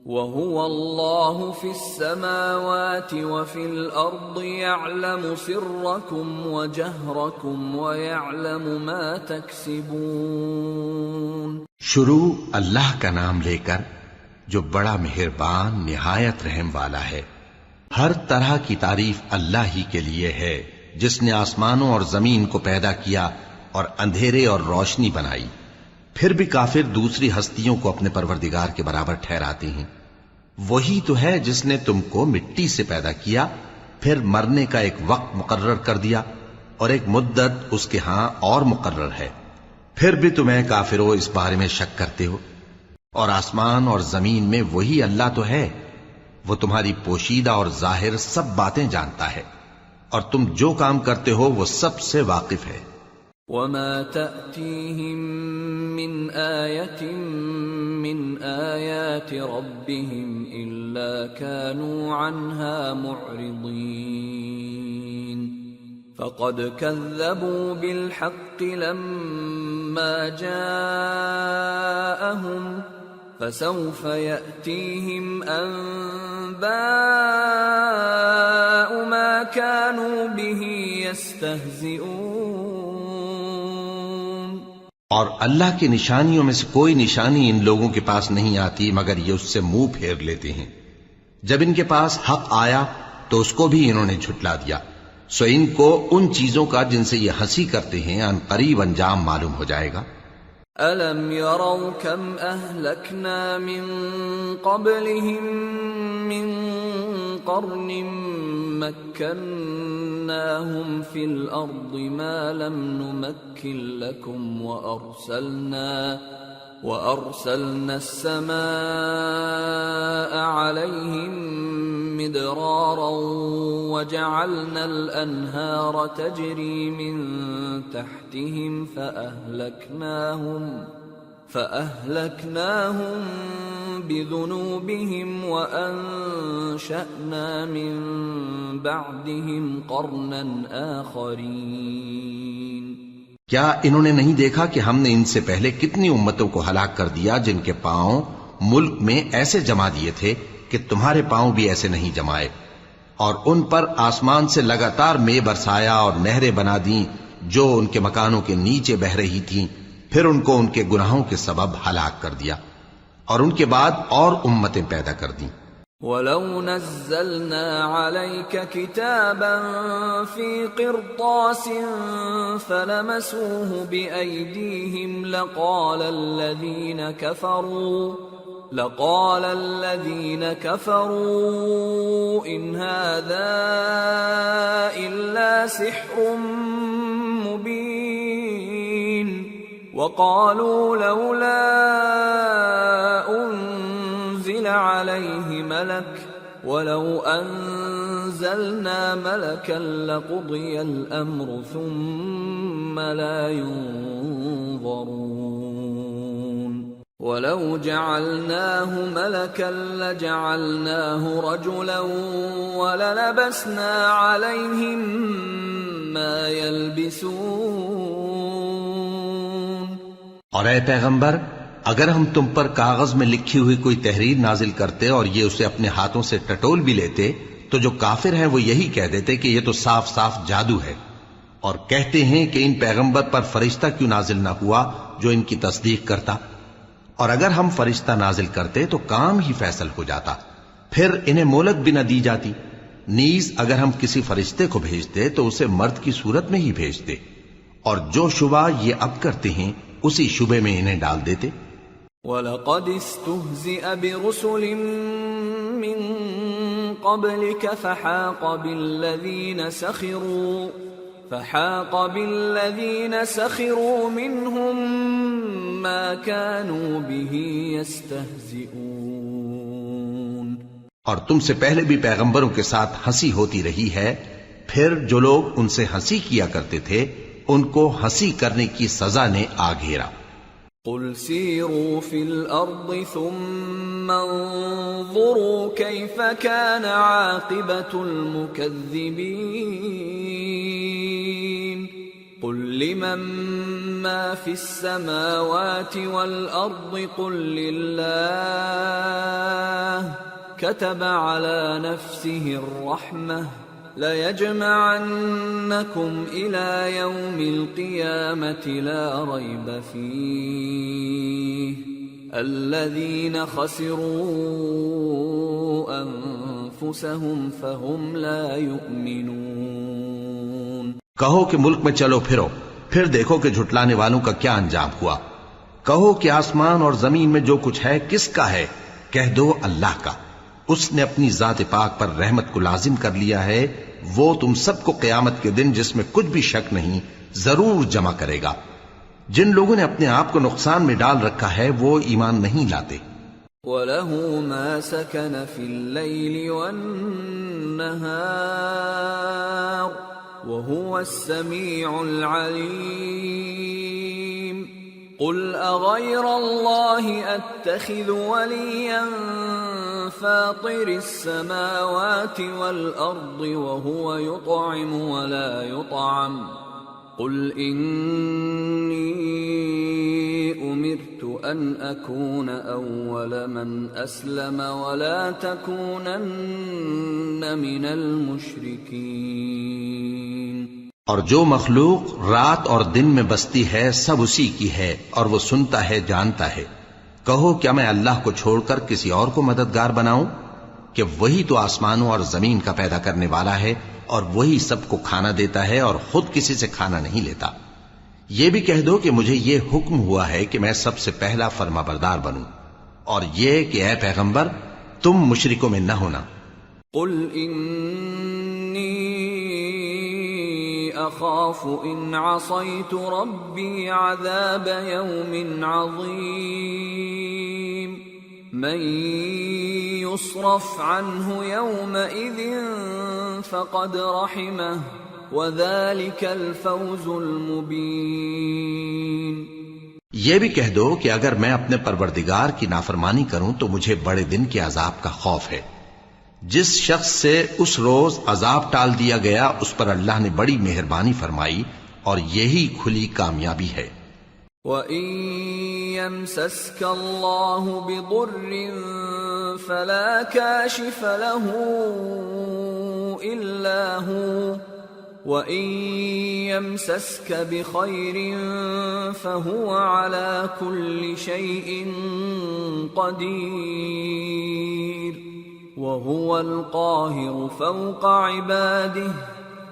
وهو الله في السماوات وفي الأرض يعلم سركم وجهركم ويعلم ما تكسبون. شروع اللہ کا نام لے کر جو بڑا مہربان نہایت رحم والا ہے. ہر طرح کی تعریف اللہ ہی کے لیے ہے جس نے آسمانوں اور زمین کو پیدا کیا اور اندھیرے اور روشنی بنائی. پھر بھی کافر دوسری ہستیوں کو اپنے پروردگار کے برابر ٹھہراتے ہیں. وہی تو ہے جس نے تم کو مٹی سے پیدا کیا، پھر مرنے کا ایک وقت مقرر کر دیا اور ایک مدت اس کے ہاں اور مقرر ہے. پھر بھی تمہیں کافروں اس بارے میں شک کرتے ہو. اور آسمان اور زمین میں وہی اللہ تو ہے، وہ تمہاری پوشیدہ اور ظاہر سب باتیں جانتا ہے اور تم جو کام کرتے ہو وہ سب سے واقف ہے. وما تأتيهم من آية من آيات ربهم إلا كانوا عنها معرضين. فقد كذبوا بالحق لما جاءهم فسوف يأتيهم أنباء ما كانوا به يستهزئون. اور اللہ کی نشانیوں میں سے کوئی نشانی ان لوگوں کے پاس نہیں آتی مگر یہ اس سے منہ پھیر لیتے ہیں. جب ان کے پاس حق آیا تو اس کو بھی انہوں نے جھٹلا دیا. سو ان کو ان چیزوں کا جن سے یہ ہنسی کرتے ہیں ان قریب انجام معلوم ہو جائے گا. أَلَمْ يَرَوْا كَمْ أَهْلَكْنَا مِنْ قَبْلِهِمْ مِنْ قَرْنٍ مَكَّنَّاهُمْ فِي الْأَرْضِ مَا لَمْ نُمَكِّنْ لَكُمْ وَأَرْسَلْنَا السَّمَاءَ عَلَيْهِمْ مِدْرَارًا وَجَعَلْنَا الْأَنْهَارَ تَجْرِي مِنْ تَحْتِهِمْ فَأَهْلَكْنَاهُمْ بِذُنُوبِهِمْ وَأَنشَأْنَا مِنْ بَعْدِهِمْ قَرْنًا آخَرِينَ. کیا انہوں نے نہیں دیکھا کہ ہم نے ان سے پہلے کتنی امتوں کو ہلاک کر دیا جن کے پاؤں ملک میں ایسے جما دیے تھے کہ تمہارے پاؤں بھی ایسے نہیں جمائے، اور ان پر آسمان سے لگاتار مے برسایا اور نہریں بنا دیں جو ان کے مکانوں کے نیچے بہ رہی تھیں. پھر ان کو ان کے گناہوں کے سبب ہلاک کر دیا اور ان کے بعد اور امتیں پیدا کر دیں. وَلَوْ نَزَّلْنَا عَلَيْكَ كِتَابًا فِي قِرْطَاسٍ فَلَمَسُوهُ بِأَيْدِيهِمْ لقال الذين كفروا إن هذا إلا سحر مبين. وقالوا لولا أنزل عليه ملك ولو أنزلنا ملكا لقضي الأمر ثم لا ينظرون. وَلَوْ جَعَلْنَاهُ مَلَكًا لَجَعَلْنَاهُ رَجُلًا وَلَلَبَسْنَا عَلَيْهِمْ مَا يَلْبِسُونَ. اور اے پیغمبر، اگر ہم تم پر کاغذ میں لکھی ہوئی کوئی تحریر نازل کرتے اور یہ اسے اپنے ہاتھوں سے ٹٹول بھی لیتے تو جو کافر ہیں وہ یہی کہہ دیتے کہ یہ تو صاف صاف جادو ہے، اور کہتے ہیں کہ ان پیغمبر پر فرشتہ کیوں نازل نہ ہوا جو ان کی تصدیق کرتا. اور اگر ہم فرشتہ نازل کرتے تو کام ہی فیصل ہو جاتا، پھر انہیں مہلت بھی نہ دی جاتی. نیز اگر ہم کسی فرشتے کو بھیجتے تو اسے مرد کی صورت میں ہی بھیجتے، اور جو شبہ یہ اب کرتے ہیں اسی شبے میں انہیں ڈال دیتے. وَلَقَدِ اسْتُهْزِئَ بِرُسُلٍ مِّن قَبْلِكَ فحاق بالذين سخروا منهم ما كانوا به يستهزئون. اور تم سے پہلے بھی پیغمبروں کے ساتھ ہنسی ہوتی رہی ہے، پھر جو لوگ ان سے ہنسی کیا کرتے تھے ان کو ہنسی کرنے کی سزا نے آ گھیرا. قل سیروا فی الارض ثم انظروا کیف کان عاقبۃ المکذبین. قل لمن ما في السماوات والأرض قل لله كتب على نفسه الرحمة ليجمعنكم إلى يوم القيامة لا ريب فيه الذين خسروا أنفسهم فهم لا يؤمنون۔ کہو کہ ملک میں چلو پھرو، پھر دیکھو کہ جھٹلانے والوں کا کیا انجام ہوا۔ کہو کہ آسمان اور زمین میں جو کچھ ہے کس کا ہے؟ کہہ دو اللہ کا۔ اس نے اپنی ذات پاک پر رحمت کو لازم کر لیا ہے، وہ تم سب کو قیامت کے دن جس میں کچھ بھی شک نہیں ضرور جمع کرے گا۔ جن لوگوں نے اپنے آپ کو نقصان میں ڈال رکھا ہے وہ ایمان نہیں لاتے۔ وَلَهُ مَا سَكَنَ فِي اللَّيْلِ وَالنَّهَارِ وَهُوَ السَّمِيعُ الْعَلِيمُ۔ قُلْ أَغَيْرَ اللَّهِ أَتَّخِذُ وَلِيًّا فَاطِرِ السَّمَاوَاتِ وَالْأَرْضِ وَهُوَ يُطْعِمُ وَلَا يُطْعَمُ قُلْ إِنِّي أُمِرْتُ أَنْ أَكُونَ أَوَّلَ مَنْ أَسْلَمَ وَلَا تَكُونَنَّ مِنَ الْمُشْرِكِينَ۔ اور جو مخلوق رات اور دن میں بستی ہے سب اسی کی ہے، اور وہ سنتا ہے جانتا ہے۔ کہو کیا میں اللہ کو چھوڑ کر کسی اور کو مددگار بناؤں؟ کہ وہی تو آسمانوں اور زمین کا پیدا کرنے والا ہے، اور وہی سب کو کھانا دیتا ہے اور خود کسی سے کھانا نہیں لیتا۔ یہ بھی کہہ دو کہ مجھے یہ حکم ہوا ہے کہ میں سب سے پہلا فرما بردار بنوں، اور یہ کہ اے پیغمبر تم مشرکوں میں نہ ہونا۔ قل انی اخاف ان عصیت ربی عذاب یوم عظیم من يصرف عنه يومئذ فقد رحمه وذلك الفوز المبين۔ یہ بھی کہہ دو کہ اگر میں اپنے پروردگار کی نافرمانی کروں تو مجھے بڑے دن کے عذاب کا خوف ہے۔ جس شخص سے اس روز عذاب ٹال دیا گیا اس پر اللہ نے بڑی مہربانی فرمائی، اور یہی کھلی کامیابی ہے۔ وَإِن يَمْسَسْكَ اللَّهُ بِضُرٍّ فَلَا كَاشِفَ لَهُ إِلَّا هُوَ وَإِن يَمْسَسْكَ بِخَيْرٍ فَهُوَ عَلَى كُلِّ شَيْءٍ قَدِيرٌ وَهُوَ الْقَاهِرُ فَوْقَ عِبَادِهِ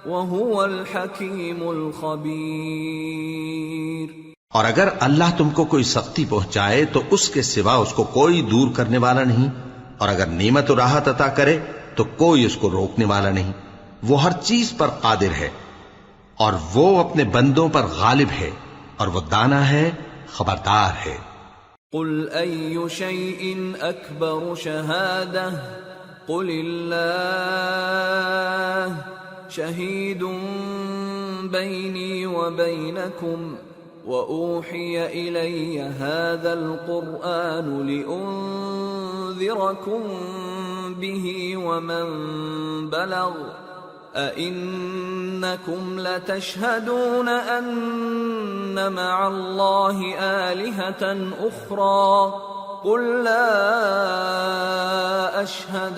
وَهُوَ الْحَكِيمُ الْخَبِيرُ۔ اور اگر اللہ تم کو کوئی سختی پہنچائے تو اس کے سوا اس کو کوئی دور کرنے والا نہیں، اور اگر نعمت و راحت عطا کرے تو کوئی اس کو روکنے والا نہیں۔ وہ ہر چیز پر قادر ہے، اور وہ اپنے بندوں پر غالب ہے، اور وہ دانا ہے، خبردار ہے۔ قل أي شيء أكبر شهادة قل الله شهيد بيني وبينكم وأوحي إلي هذا القرآن لأنذركم به ومن بلغ أئنكم لتشهدون أن مع الله آلهة أخرى قل لا أشهد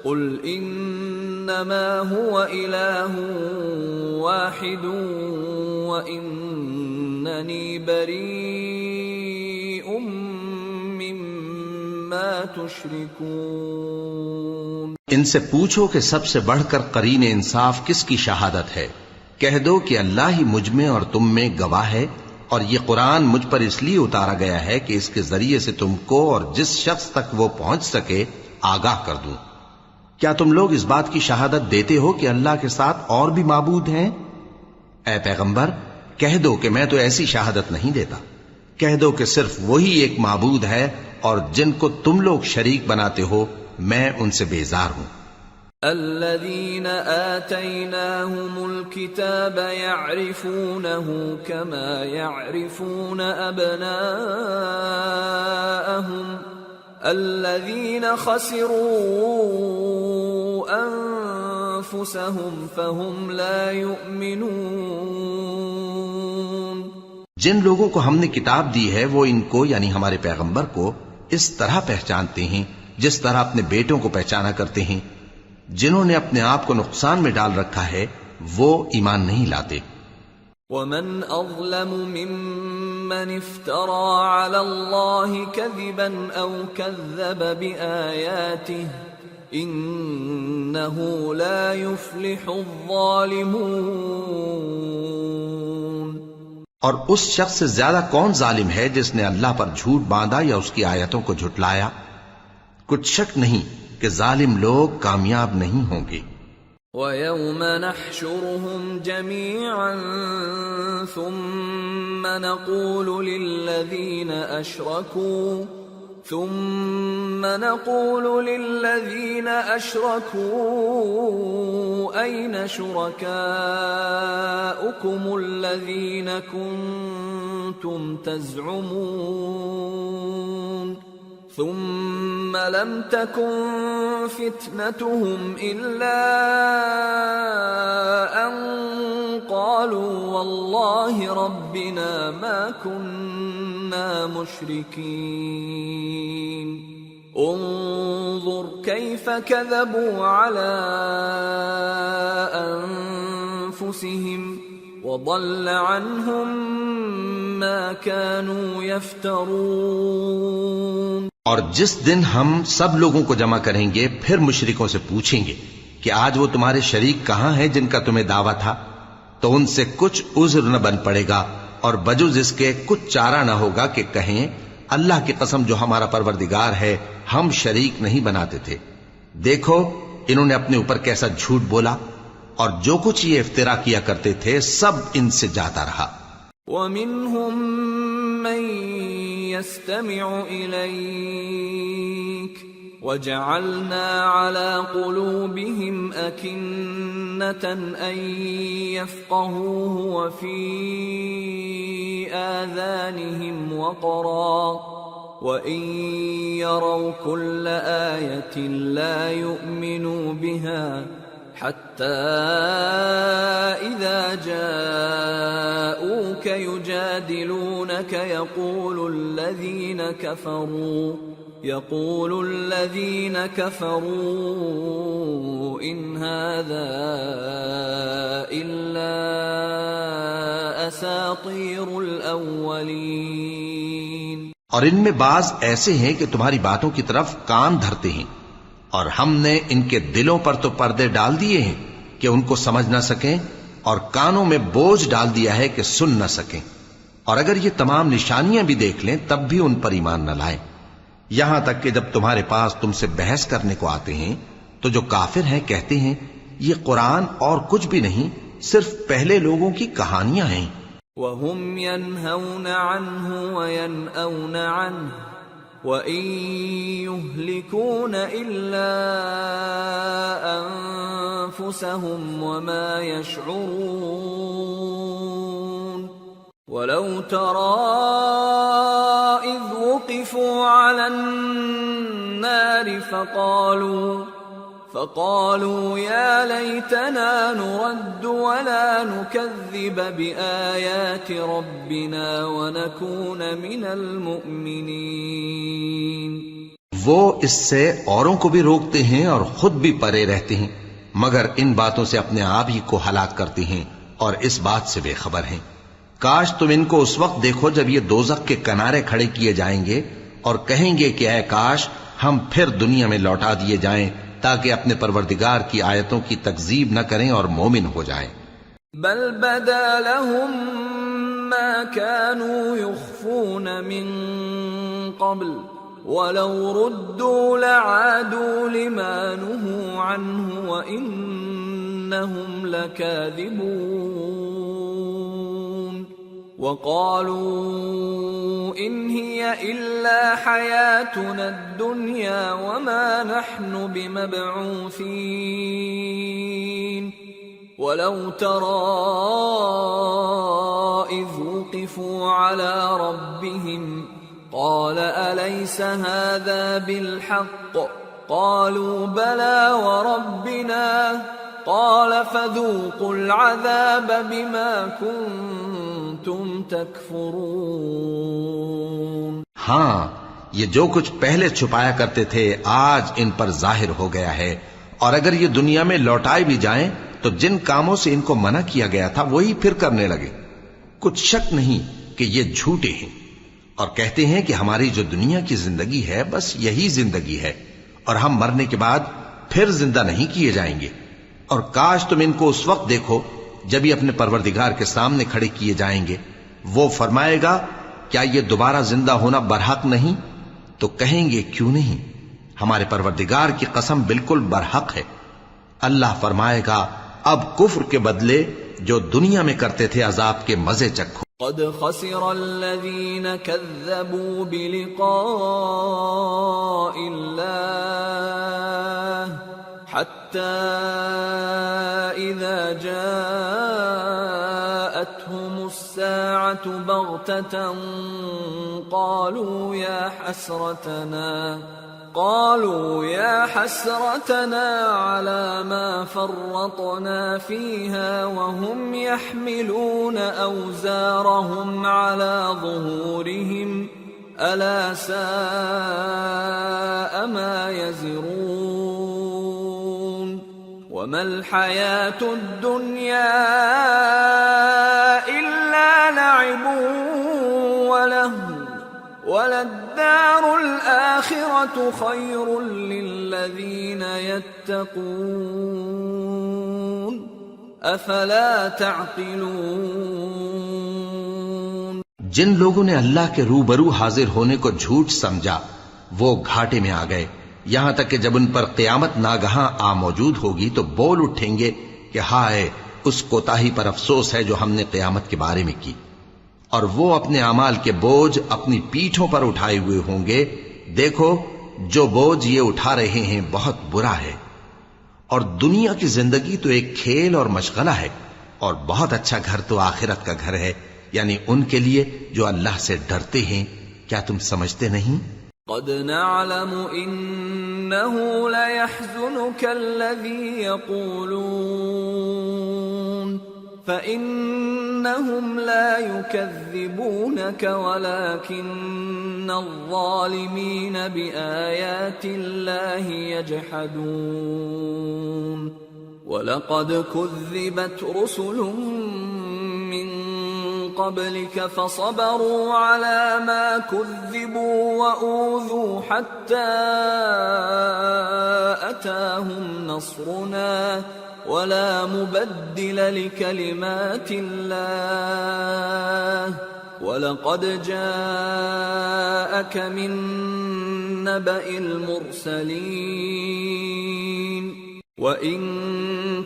قل إنما هو إله واحد وإنني بريء مما تشركون۔ ان سے پوچھو کہ سب سے بڑھ کر قرین انصاف کس کی شہادت ہے؟ کہہ دو کہ اللہ ہی مجھ میں اور تم میں گواہ ہے، اور یہ قرآن مجھ پر اس لیے اتارا گیا ہے کہ اس کے ذریعے سے تم کو اور جس شخص تک وہ پہنچ سکے آگاہ کر دوں۔ کیا تم لوگ اس بات کی شہادت دیتے ہو کہ اللہ کے ساتھ اور بھی معبود ہیں؟ اے پیغمبر کہہ دو کہ میں تو ایسی شہادت نہیں دیتا۔ کہہ دو کہ صرف وہی ایک معبود ہے، اور جن کو تم لوگ شریک بناتے ہو میں ان سے بیزار ہوں۔ الذين آتيناهم الكتاب يعرفونه كما يعرفون أبناءهم الذين خسروا أنفسهم فهم لا يؤمنون۔ جن لوگوں کو ہم نے کتاب دی ہے وہ ان کو یعنی ہمارے پیغمبر کو اس طرح پہچانتے ہیں جس طرح اپنے بیٹوں کو پہچانا کرتے ہیں. جنہوں نے اپنے آپ کو نقصان میں ڈال رکھا ہے وہ ایمان نہیں لاتے. ومن اظلم ممن افترى على الله كذبا او كذب بآياته انه لا يفلح الظالمون. اور اس شخص سے زیادہ کون ظالم ہے جس نے اللہ پر جھوٹ باندھا یا اس کی آیتوں کو جھٹلایا؟ کچھ شک نہیں کہ ظالم لوگ کامیاب نہیں ہوں گے. وَيَوْمَ نَحْشُرُهُمْ جَمِيعًا ثُمَّ نَقُولُ لِلَّذِينَ أَشْرَكُوا أَيْنَ شُرَكَاؤُكُمُ الَّذِينَ كُنتُمْ تَزْعُمُونَ ثم لم تكن فتنتهم إلا أن قالوا والله ربنا ما كنا مشركين انظر كيف كذبوا على أنفسهم وضل عنهم ما كانوا يفترون. اور جس دن ہم سب لوگوں کو جمع کریں گے پھر مشرکوں سے پوچھیں گے کہ آج وہ تمہارے شریک کہاں ہیں جن کا تمہیں دعویٰ تھا، تو ان سے کچھ عذر نہ بن پڑے گا اور بجز اس کے کچھ چارہ نہ ہوگا کہ کہیں اللہ کی قسم جو ہمارا پروردگار ہے ہم شریک نہیں بناتے تھے. دیکھو انہوں نے اپنے اوپر کیسا جھوٹ بولا اور جو کچھ یہ افترا کیا کرتے تھے سب ان سے جاتا رہا. وَمِنْهُمْ مَنْ يَسْتَمِعُ إِلَيْكَ وَجَعَلْنَا عَلَى قُلُوبِهِمْ أَكِنَّةً أَنْ يَفْقَهُوهُ وَفِي آذَانِهِمْ وَقْرًا وَإِنْ يَرَوْا كُلَّ آيَةٍ لَا يُؤْمِنُوا بِهَا حتى إذا جاءوك يجادلونك يقول الذين كفروا إن هذا إلا أساطير الأولين. اور ان میں بعض ایسے ہیں کہ تمہاری باتوں کی طرف کان دھرتے ہیں اور ہم نے ان کے دلوں پر تو پردے ڈال دیے ہیں کہ ان کو سمجھ نہ سکیں اور کانوں میں بوجھ ڈال دیا ہے کہ سن نہ سکیں، اور اگر یہ تمام نشانیاں بھی دیکھ لیں تب بھی ان پر ایمان نہ لائیں. یہاں تک کہ جب تمہارے پاس تم سے بحث کرنے کو آتے ہیں تو جو کافر ہیں کہتے ہیں یہ قرآن اور کچھ بھی نہیں صرف پہلے لوگوں کی کہانیاں ہیں. وَهُمْ يَنْهَوْنَ عَنْهُ وَيَنْأَوْنَ عَنْهُ وَإِن يُهْلِكُونَ إِلَّا أَنفُسَهُمْ وَمَا يَشْعُرُونَ. وَلَوْ تَرَى إِذْ وُقِفُوا عَلَى النَّارِ فقالوا يا ليتنا نرد ولا نكذب بآيات ربنا ونكون من المؤمنين. وہ اس سے اوروں کو بھی روکتے ہیں اور خود بھی پرے رہتے ہیں مگر ان باتوں سے اپنے آپ ہی کو ہلاک کرتے ہیں اور اس بات سے بے خبر ہیں. کاش تم ان کو اس وقت دیکھو جب یہ دوزخ کے کنارے کھڑے کیے جائیں گے اور کہیں گے کہ اے کاش ہم پھر دنیا میں لوٹا دیے جائیں تاکہ اپنے پروردگار کی آیتوں کی تکذیب نہ کریں اور مومن ہو جائیں. بل بدا لهم ما كانوا يخفون من قبل ولو ردوا لعادوا لما نهوا عنه وإنهم لكاذبون. وقالوا إن هي إلا حياتنا الدنيا وما نحن بمبعوثين. ولو ترى إذ وقفوا على ربهم قال أليس هذا بالحق قالوا بلى وربنا قال فذوقوا العذاب بما كنتم تكفرون. ہاں، یہ جو کچھ پہلے چھپایا کرتے تھے آج ان پر ظاہر ہو گیا ہے، اور اگر یہ دنیا میں لوٹائے بھی جائیں تو جن کاموں سے ان کو منع کیا گیا تھا وہی پھر کرنے لگے. کچھ شک نہیں کہ یہ جھوٹے ہیں، اور کہتے ہیں کہ ہماری جو دنیا کی زندگی ہے بس یہی زندگی ہے، اور ہم مرنے کے بعد پھر زندہ نہیں کیے جائیں گے. اور کاش تم ان کو اس وقت دیکھو جب یہ اپنے پروردگار کے سامنے کھڑے کیے جائیں گے. وہ فرمائے گا کیا یہ دوبارہ زندہ ہونا برحق نہیں؟ تو کہیں گے کیوں نہیں، ہمارے پروردگار کی قسم بالکل برحق ہے. اللہ فرمائے گا اب کفر کے بدلے جو دنیا میں کرتے تھے عذاب کے مزے چکھو. قد خسر الذين كذبوا بلقاء الله حتى إذا جاءتهم الساعة بغتة قالوا يا حسرتنا على ما فرطنا فيها وهم يحملون أوزارهم على ظهورهم ألا ساء ما يزرون. وما الحياة الدنيا إلا لعب ولهو وللدار الآخرة خير للذين يتقون أفلا تعقلون. جن لوگوں نے اللہ کے روبرو حاضر ہونے کو جھوٹ سمجھا وہ گھاٹے میں آ گئے، یہاں تک کہ جب ان پر قیامت ناگہاں آ موجود ہوگی تو بول اٹھیں گے کہ ہائے اس کوتاہی پر افسوس ہے جو ہم نے قیامت کے بارے میں کی. اور وہ اپنے اعمال کے بوجھ اپنی پیٹھوں پر اٹھائے ہوئے ہوں گے. دیکھو جو بوجھ یہ اٹھا رہے ہیں بہت برا ہے. اور دنیا کی زندگی تو ایک کھیل اور مشغلہ ہے، اور بہت اچھا گھر تو آخرت کا گھر ہے، یعنی ان کے لیے جو اللہ سے ڈرتے ہیں. کیا تم سمجھتے نہیں؟ قد نعلم إنه ليحزنك الذي يقولون فإنهم لا يكذبونك ولكن الظالمين بآيات الله يجحدون. وَلَقَدْ كُذِّبَتْ رُسُلٌ مِّن قَبْلِكَ فَصَبَرُوا عَلَى مَا كُذِّبُوا وَأُوذُوا حَتَّى أَتَاهُمْ نَصْرُنَا وَلَا مُبَدِّلَ لِكَلِمَاتِ اللَّهِ وَلَقَدْ جَاءَكَ مِن نَّبَإِ الْمُرْسَلِينَ وَإِن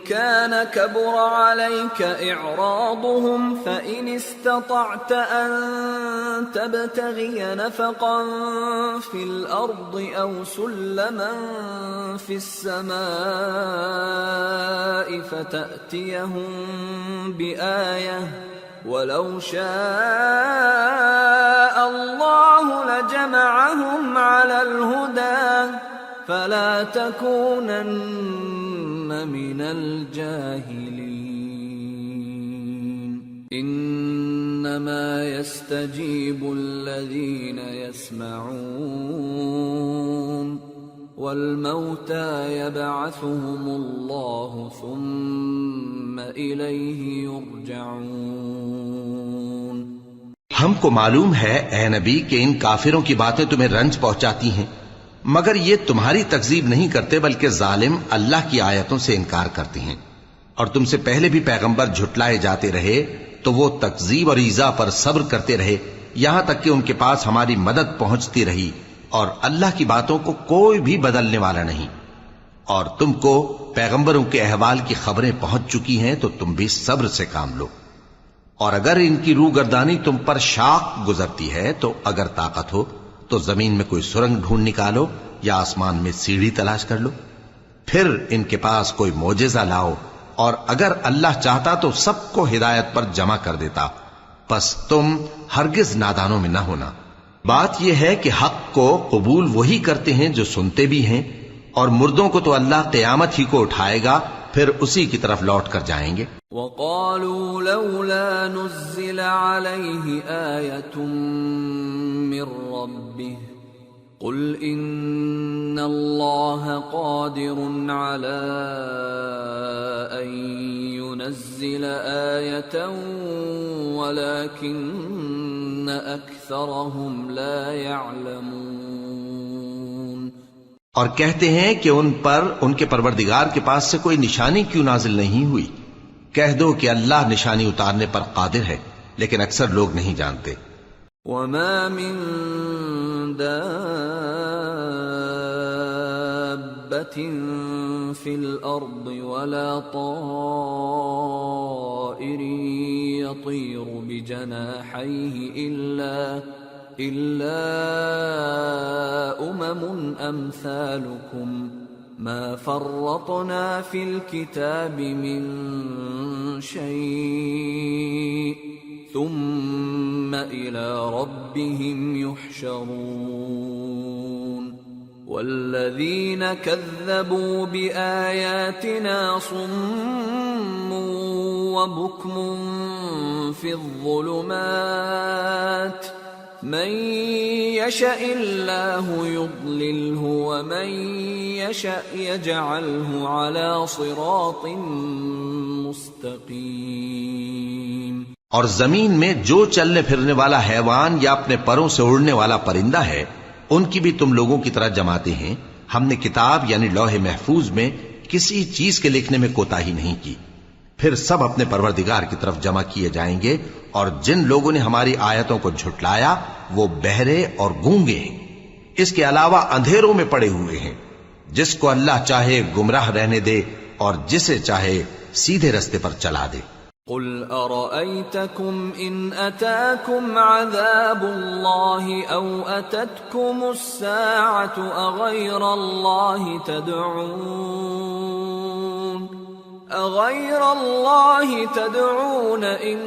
كَانَ كَبُرَ عَلَيْكَ إِعْرَاضُهُمْ فَإِنِ اسْتَطَعْتَ أَن تَبْتَغِيَ نَفَقًا فِي الْأَرْضِ أَوْ سُلَّمًا فِي السَّمَاءِ فَتَأْتِيَهُم بِآيَةٍ وَلَوْ شَاءَ اللَّهُ لَجَمَعَهُمْ عَلَى الْهُدَى فَلَا تَكُونَنَّ مِنَ الْجَاهِلِينَ إِنَّمَا يَسْتَجِيبُ الَّذِينَ يَسْمَعُونَ وَالْمَوْتَى يَبْعَثُهُمُ اللَّهُ ثُمَّ إِلَيْهِ يُرْجَعُونَ. ہم کو معلوم ہے اے نبی کہ ان کافروں کی باتیں تمہیں رنج پہنچاتی ہیں، مگر یہ تمہاری تکذیب نہیں کرتے بلکہ ظالم اللہ کی آیتوں سے انکار کرتے ہیں. اور تم سے پہلے بھی پیغمبر جھٹلائے جاتے رہے تو وہ تکذیب اور ایذا پر صبر کرتے رہے یہاں تک کہ ان کے پاس ہماری مدد پہنچتی رہی، اور اللہ کی باتوں کو کوئی بھی بدلنے والا نہیں. اور تم کو پیغمبروں کے احوال کی خبریں پہنچ چکی ہیں تو تم بھی صبر سے کام لو. اور اگر ان کی روگردانی تم پر شاق گزرتی ہے تو اگر طاقت ہو تو زمین میں کوئی سرنگ ڈھونڈ نکالو یا آسمان میں سیڑھی تلاش کر لو، پھر ان کے پاس کوئی معجزہ لاؤ، اور اگر اللہ چاہتا تو سب کو ہدایت پر جمع کر دیتا، پس تم ہرگز نادانوں میں نہ ہونا. بات یہ ہے کہ حق کو قبول وہی کرتے ہیں جو سنتے بھی ہیں، اور مردوں کو تو اللہ قیامت ہی کو اٹھائے گا پھر اسی کی طرف لوٹ کر جائیں گے۔ وقالوا لولا نزل عليه آية من ربه قل إن الله قادر على أن ينزل آية ولكن أكثرهم لا يعلمون۔ اور کہتے ہیں کہ ان پر ان کے پروردگار کے پاس سے کوئی نشانی کیوں نازل نہیں ہوئی؟ کہہ دو کہ اللہ نشانی اتارنے پر قادر ہے، لیکن اکثر لوگ نہیں جانتے۔ وما من دابة في الأرض ولا طائر يطير بجناحيه إلا أمثالكم ما فرطنا في الكتاب من شيء ثم إلى ربهم يحشرون والذين كذبوا بآياتنا صم وبكم في الظلمات من يشاء الله يضلله ومن يشاء يجعله على صراط مستقيم۔ اور زمین میں جو چلنے پھرنے والا حیوان یا اپنے پروں سے اڑنے والا پرندہ ہے ان کی بھی تم لوگوں کی طرح جماتے ہیں۔ ہم نے کتاب یعنی لوح محفوظ میں کسی چیز کے لکھنے میں کوتاہی نہیں کی۔ پھر سب اپنے پروردگار کی طرف جمع کیے جائیں گے، اور جن لوگوں نے ہماری آیتوں کو جھٹلایا وہ بہرے اور گونگے ہیں، اس کے علاوہ اندھیروں میں پڑے ہوئے ہیں۔ جس کو اللہ چاہے گمراہ رہنے دے اور جسے چاہے سیدھے رستے پر چلا دے۔ قل أرأيتكم إن أتاكم عذاب الله أو أتتكم الساعة أغير الله تدعون إن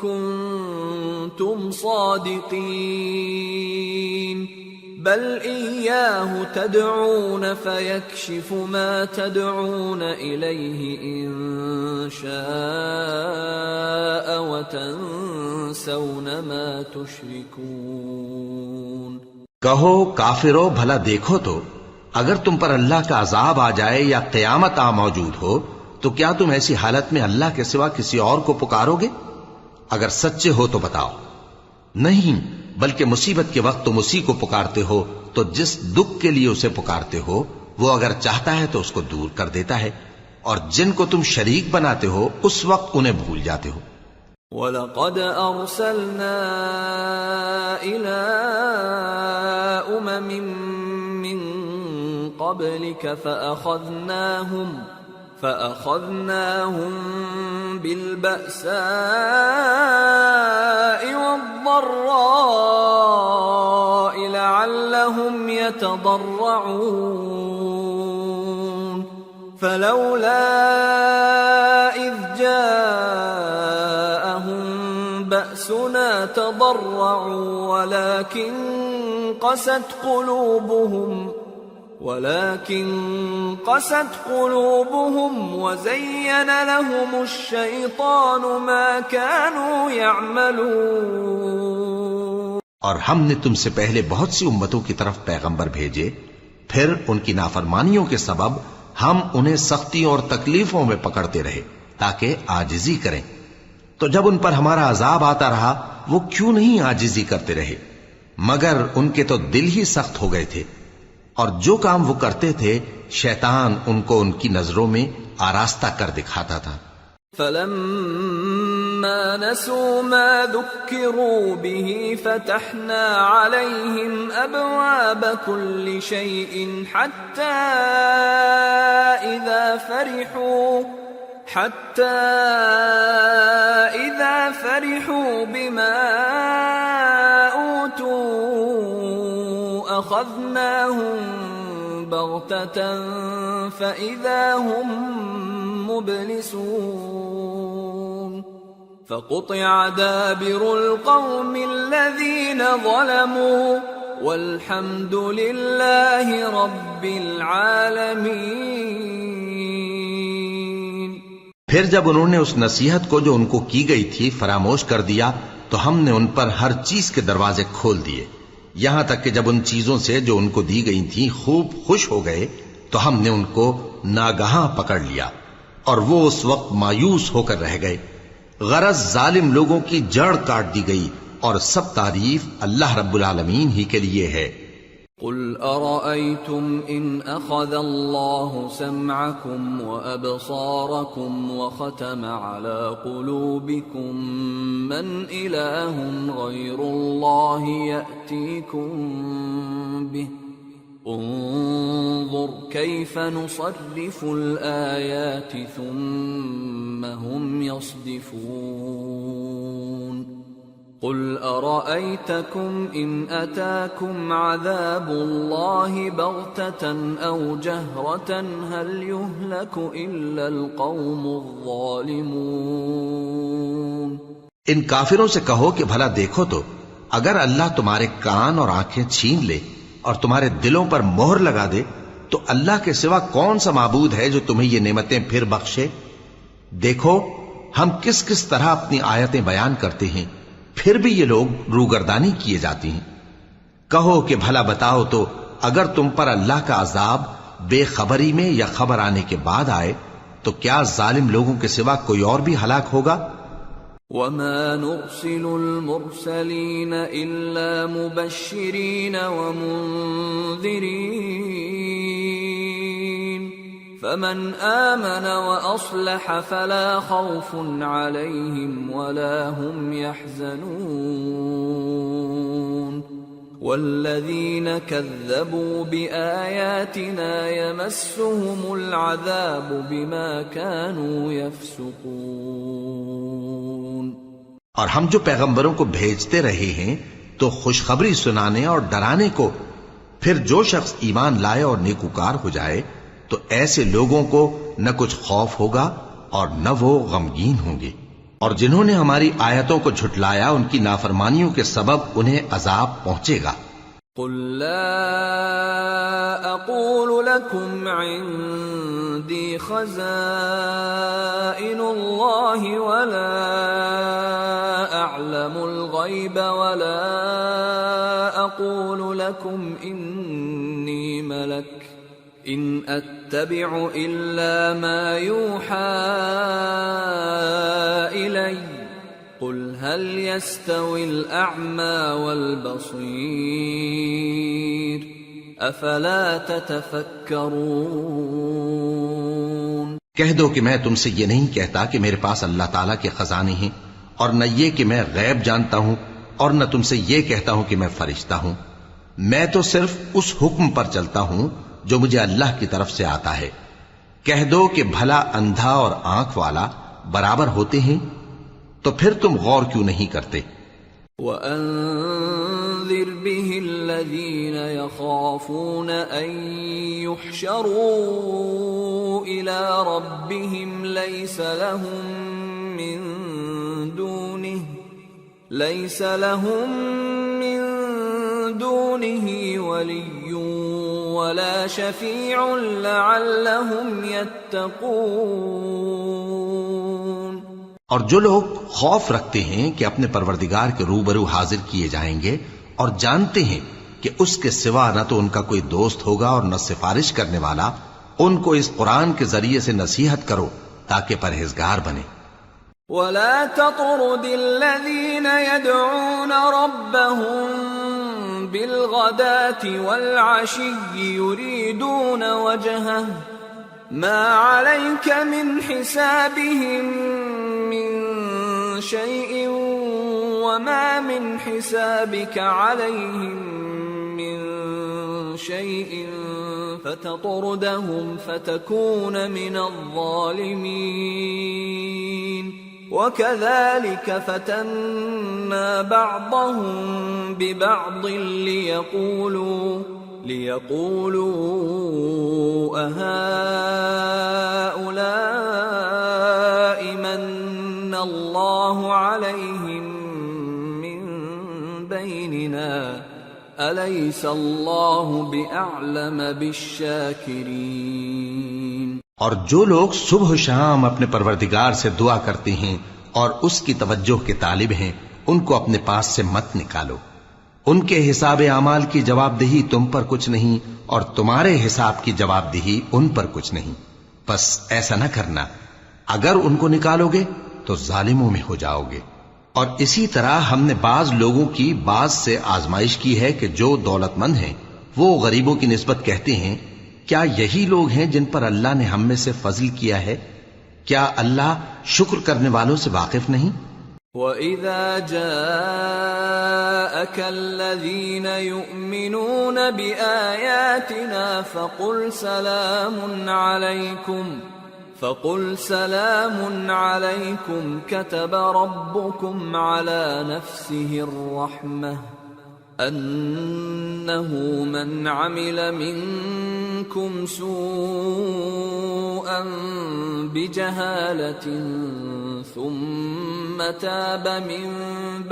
كنتم صادقين بل إياه تدعون فيكشف ما تدعون إليه إن شاء وتنسون ما تشركون۔ کہو کافرو بھلا دیکھو تو اگر تم پر اللہ کا عذاب آ جائے یا قیامت آ موجود ہو تو کیا تم ایسی حالت میں اللہ کے سوا کسی اور کو پکارو گے؟ اگر سچے ہو تو بتاؤ۔ نہیں، بلکہ مصیبت کے وقت تم اسی کو پکارتے ہو تو جس دکھ کے لیے اسے پکارتے ہو وہ اگر چاہتا ہے تو اس کو دور کر دیتا ہے، اور جن کو تم شریک بناتے ہو اس وقت انہیں بھول جاتے ہو۔ وَلَقَدْ أَرْسَلْنَا إِلَىٰ أُمَمٍ مِّن قَبْلِكَ فَأَخَذْنَاهُمْ بِالْبَأْسَاءِ وَالضَّرَّاءِ لَعَلَّهُمْ يَتَضَرَّعُونَ فَلَوْلَا إِذْ جَاءَهُمْ بَأْسُنَا تَضَرَّعُوا وَلَكِنْ قست قلوبهم وزين لهم الشيطان ما كانوا يعملون۔ اور ہم نے تم سے پہلے بہت سی امتوں کی طرف پیغمبر بھیجے، پھر ان کی نافرمانیوں کے سبب ہم انہیں سختیوں اور تکلیفوں میں پکڑتے رہے تاکہ عاجزی کریں۔ تو جب ان پر ہمارا عذاب آتا رہا وہ کیوں نہیں عاجزی کرتے رہے، مگر ان کے تو دل ہی سخت ہو گئے تھے، اور جو کام وہ کرتے تھے شیطان ان کو ان کی نظروں میں آراستہ کر دکھاتا تھا۔ فَلَمَّا نَسُوا مَا ذُكِّرُوا بِهِ فَتَحْنَا عَلَيْهِمْ أَبْوَابَ كُلِّ شَيْءٍ حَتَّى إِذَا فَرِحُوا بِمَا أُوتُوا أَخَذْنَاهُمْ بَغْتَةً فَإِذَا هُمْ مُبْلِسُونَ فَقُطِعَ دَابِرُ الْقَوْمِ الَّذِينَ ظَلَمُوا وَالْحَمْدُ لِلَّهِ رَبِّ الْعَالَمِينَ۔ پھر جب انہوں نے اس نصیحت کو جو ان کو کی گئی تھی فراموش کر دیا تو ہم نے ان پر ہر چیز کے دروازے کھول دیے، یہاں تک کہ جب ان چیزوں سے جو ان کو دی گئی تھیں خوب خوش ہو گئے تو ہم نے ان کو ناگہاں پکڑ لیا اور وہ اس وقت مایوس ہو کر رہ گئے۔ غرض ظالم لوگوں کی جڑ کاٹ دی گئی اور سب تعریف اللہ رب العالمین ہی کے لیے ہے۔ قل أرأيتم إن أخذ الله سمعكم وأبصاركم وختم على قلوبكم من إله غير الله يأتيكم به انظر كيف نصرف الآيات ثم هم يصدفون قل أرأيتكم إن أتاكم عذاب الله بغتة أو جهرة هل يهلك إلا القوم الظالمون۔ ان کافروں سے کہو کہ بھلا دیکھو تو اگر اللہ تمہارے کان اور آنکھیں چھین لے اور تمہارے دلوں پر مہر لگا دے تو اللہ کے سوا کون سا معبود ہے جو تمہیں یہ نعمتیں پھر بخشے؟ دیکھو ہم کس کس طرح اپنی آیتیں بیان کرتے ہیں، پھر بھی یہ لوگ روگردانی کیے جاتی ہیں۔ کہو کہ بھلا بتاؤ تو اگر تم پر اللہ کا عذاب بے خبری میں یا خبر آنے کے بعد آئے تو کیا ظالم لوگوں کے سوا کوئی اور بھی ہلاک ہوگا؟ وَمَا نُرْسِلُ الْمُرْسَلِينَ إِلَّا مُبَشِّرِينَ وَمُنذِرِينَ فَمَنْ آمَنَ وَأَصْلَحَ فَلَا خَوْفٌ عَلَيْهِمْ وَلَا هُمْ يَحْزَنُونَ وَالَّذِينَ كَذَّبُوا بِآيَاتِنَا يَمَسُّهُمُ الْعَذَابُ بِمَا كَانُوا يَفْسُقُونَ۔ اور ہم جو پیغمبروں کو بھیجتے رہے ہیں تو خوشخبری سنانے اور ڈرانے کو، پھر جو شخص ایمان لائے اور نیکوکار ہو جائے تو ایسے لوگوں کو نہ کچھ خوف ہوگا اور نہ وہ غمگین ہوں گے، اور جنہوں نے ہماری آیتوں کو جھٹلایا ان کی نافرمانیوں کے سبب انہیں عذاب پہنچے گا۔ قل لا اقول لكم عندي خزائن الله ولا اعلم الغيب ولا اقول لكم اني ملك ان اتبع الا ما يوحى الي قل هل يستوي الأعمى والبصير أفلا تتفكرون۔ کہہ دو کہ میں تم سے یہ نہیں کہتا کہ میرے پاس اللہ تعالیٰ کے خزانے ہیں، اور نہ یہ کہ میں غیب جانتا ہوں، اور نہ تم سے یہ کہتا ہوں کہ میں فرشتہ ہوں۔ میں تو صرف اس حکم پر چلتا ہوں جو مجھے اللہ کی طرف سے آتا ہے۔ کہہ دو کہ بھلا اندھا اور آنکھ والا برابر ہوتے ہیں؟ تو پھر تم غور کیوں نہیں کرتے؟ وَأَنذِرْ بِهِ الَّذِينَ يَخَافُونَ أَن يُحْشَرُوا إِلَى رَبِّهِمْ لَيْسَ لَهُم مِّن دُونِهِ وَلِيٌّ وَلَا شَفِيعٌ لَعَلَّهُمْ يَتَّقُونَ۔ اور جو لوگ خوف رکھتے ہیں کہ اپنے پروردگار کے روبرو حاضر کیے جائیں گے اور جانتے ہیں کہ اس کے سوا نہ تو ان کا کوئی دوست ہوگا اور نہ سفارش کرنے والا، ان کو اس قرآن کے ذریعے سے نصیحت کرو تاکہ پرہیزگار بنے۔ وَلَا تَطْرُدِ الَّذِينَ يَدْعُونَ رَبَّهُم بِالْغَدَاةِ وَالْعَشِيِّ يُرِيدُونَ وَجْهَهُ مَا عَلَيْكَ مِنْ حِسَابِهِمْ مِنْ شَيْءٍ وَمَا مِنْ حِسَابِكَ عَلَيْهِمْ مِنْ شَيْءٍ فَتَطْرُدَهُمْ فَتَكُونَ مِنَ الظَّالِمِينَ وَكَذَلِكَ فَتَنَّا بَعْضَهُمْ بِبَعْضٍ لِيَقُولُوا أَهَؤُلَاءِ مَنَّ اللَّهُ عَلَيْهِمْ مِنْ بَيْنِنَا أَلَيْسَ اللَّهُ بِأَعْلَمَ بِالشَّاكِرِينَ۔ اور جو لوگ صبح و شام اپنے پروردگار سے دعا کرتے ہیں اور اس کی توجہ کے طالب ہیں، ان کو اپنے پاس سے مت نکالو۔ ان کے حساب اعمال کی جواب دہی تم پر کچھ نہیں، اور تمہارے حساب کی جواب دہی ان پر کچھ نہیں، بس ایسا نہ کرنا۔ اگر ان کو نکالو گے تو ظالموں میں ہو جاؤ گے۔ اور اسی طرح ہم نے بعض لوگوں کی بعض سے آزمائش کی ہے کہ جو دولت مند ہیں وہ غریبوں کی نسبت کہتے ہیں کیا یہی لوگ ہیں جن پر اللہ نے ہم میں سے فضل کیا ہے؟ کیا اللہ شکر کرنے والوں سے واقف نہیں؟ وَإِذَا جَاءَكَ الَّذِينَ يُؤْمِنُونَ بِآيَاتِنَا فَقُلْ سَلَامٌ عَلَيْكُمْ كَتَبَ رَبُّكُمْ عَلَى نَفْسِهِ الرَّحْمَةَ أَنَّهُ مَنْ عَمِلَ مِنْكُمْ سُوءًا بِجَهَالَةٍ ثُمَّ تَابَ مِنْ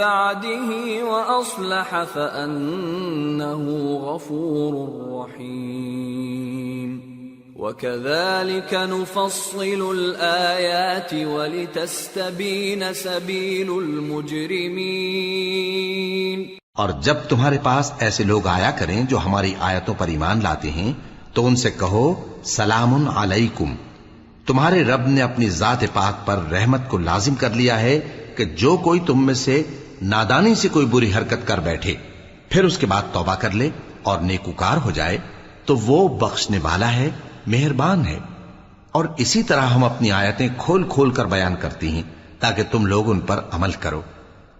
بَعْدِهِ وَأَصْلَحَ فَأَنَّهُ غَفُورٌ رَحِيمٌ وَكَذَلِكَ نُفَصِّلُ الْآيَاتِ وَلِتَسْتَبِينَ سَبِيلُ الْمُجْرِمِينَ۔ اور جب تمہارے پاس ایسے لوگ آیا کریں جو ہماری آیتوں پر ایمان لاتے ہیں تو ان سے کہو سلام علیکم، تمہارے رب نے اپنی ذات پاک پر رحمت کو لازم کر لیا ہے کہ جو کوئی تم میں سے نادانی سے کوئی بری حرکت کر بیٹھے پھر اس کے بعد توبہ کر لے اور نیکوکار ہو جائے تو وہ بخشنے والا ہے، مہربان ہے۔ اور اسی طرح ہم اپنی آیتیں کھول کھول کر بیان کرتی ہیں تاکہ تم لوگ ان پر عمل کرو،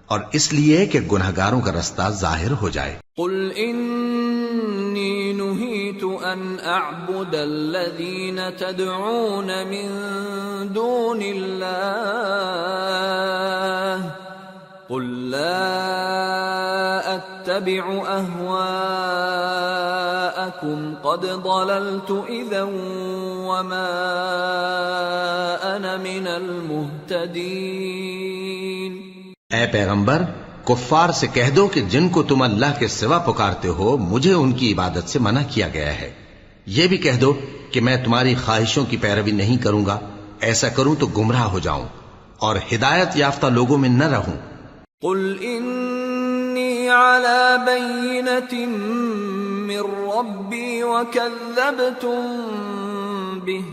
اور اس لیے کہ گنہگاروں کا رستہ ظاہر ہو جائے۔ قل انی نہیت ان اعبد الذین تدعون من دون اللہ قل لا اتبع اہواءکم قد ضللت اذا وما انا من المہتدین۔ اے پیغمبر، کفار سے کہہ دو کہ جن کو تم اللہ کے سوا پکارتے ہو مجھے ان کی عبادت سے منع کیا گیا ہے۔ یہ بھی کہہ دو کہ میں تمہاری خواہشوں کی پیروی نہیں کروں گا، ایسا کروں تو گمراہ ہو جاؤں اور ہدایت یافتہ لوگوں میں نہ رہوں۔ قل انی علی بینۃ من ربی وکذبتم بہ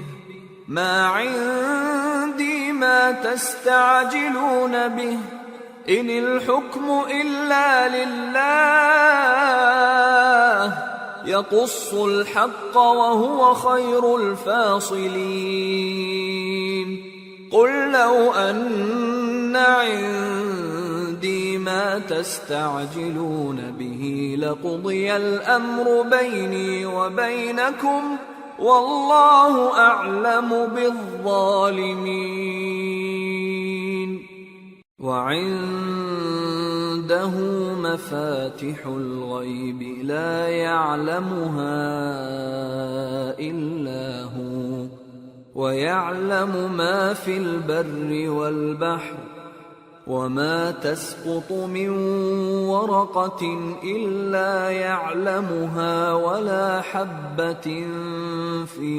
ما عندی ما تستعجلون بہ ان الحکم الا للہ یقص الحق وهو خیر الفاصلین۔ قل لو ان عندی ما تستعجلون به لقضی الامر بینی وبینکم واللہ اعلم بالظالمین۔ وعنده مفاتح الغیب لا يعلمها الا هو ويعلم ما في البر والبحر وما تسقط من ورقة إلا يعلمها ولا حبة في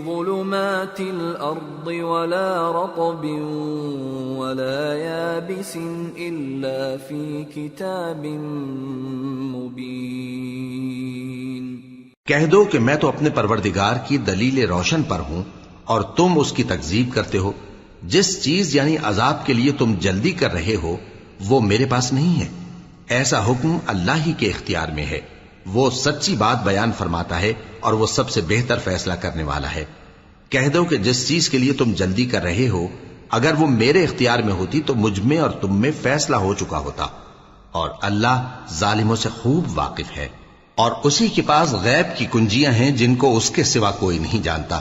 ظلمات الأرض ولا رطب ولا يابس إلا في كتاب مبين۔ کہہ دو کہ میں تو اپنے پروردگار کی دلیل روشن پر ہوں اور تم اس کی تکذیب کرتے ہو۔ جس چیز یعنی عذاب کے لیے تم جلدی کر رہے ہو وہ میرے پاس نہیں ہے، ایسا حکم اللہ ہی کے اختیار میں ہے۔ وہ سچی بات بیان فرماتا ہے اور وہ سب سے بہتر فیصلہ کرنے والا ہے۔ کہہ دو کہ جس چیز کے لیے تم جلدی کر رہے ہو اگر وہ میرے اختیار میں ہوتی تو مجھ میں اور تم میں فیصلہ ہو چکا ہوتا، اور اللہ ظالموں سے خوب واقف ہے۔ اور اسی کے پاس غیب کی کنجیاں ہیں جن کو اس کے سوا کوئی نہیں جانتا،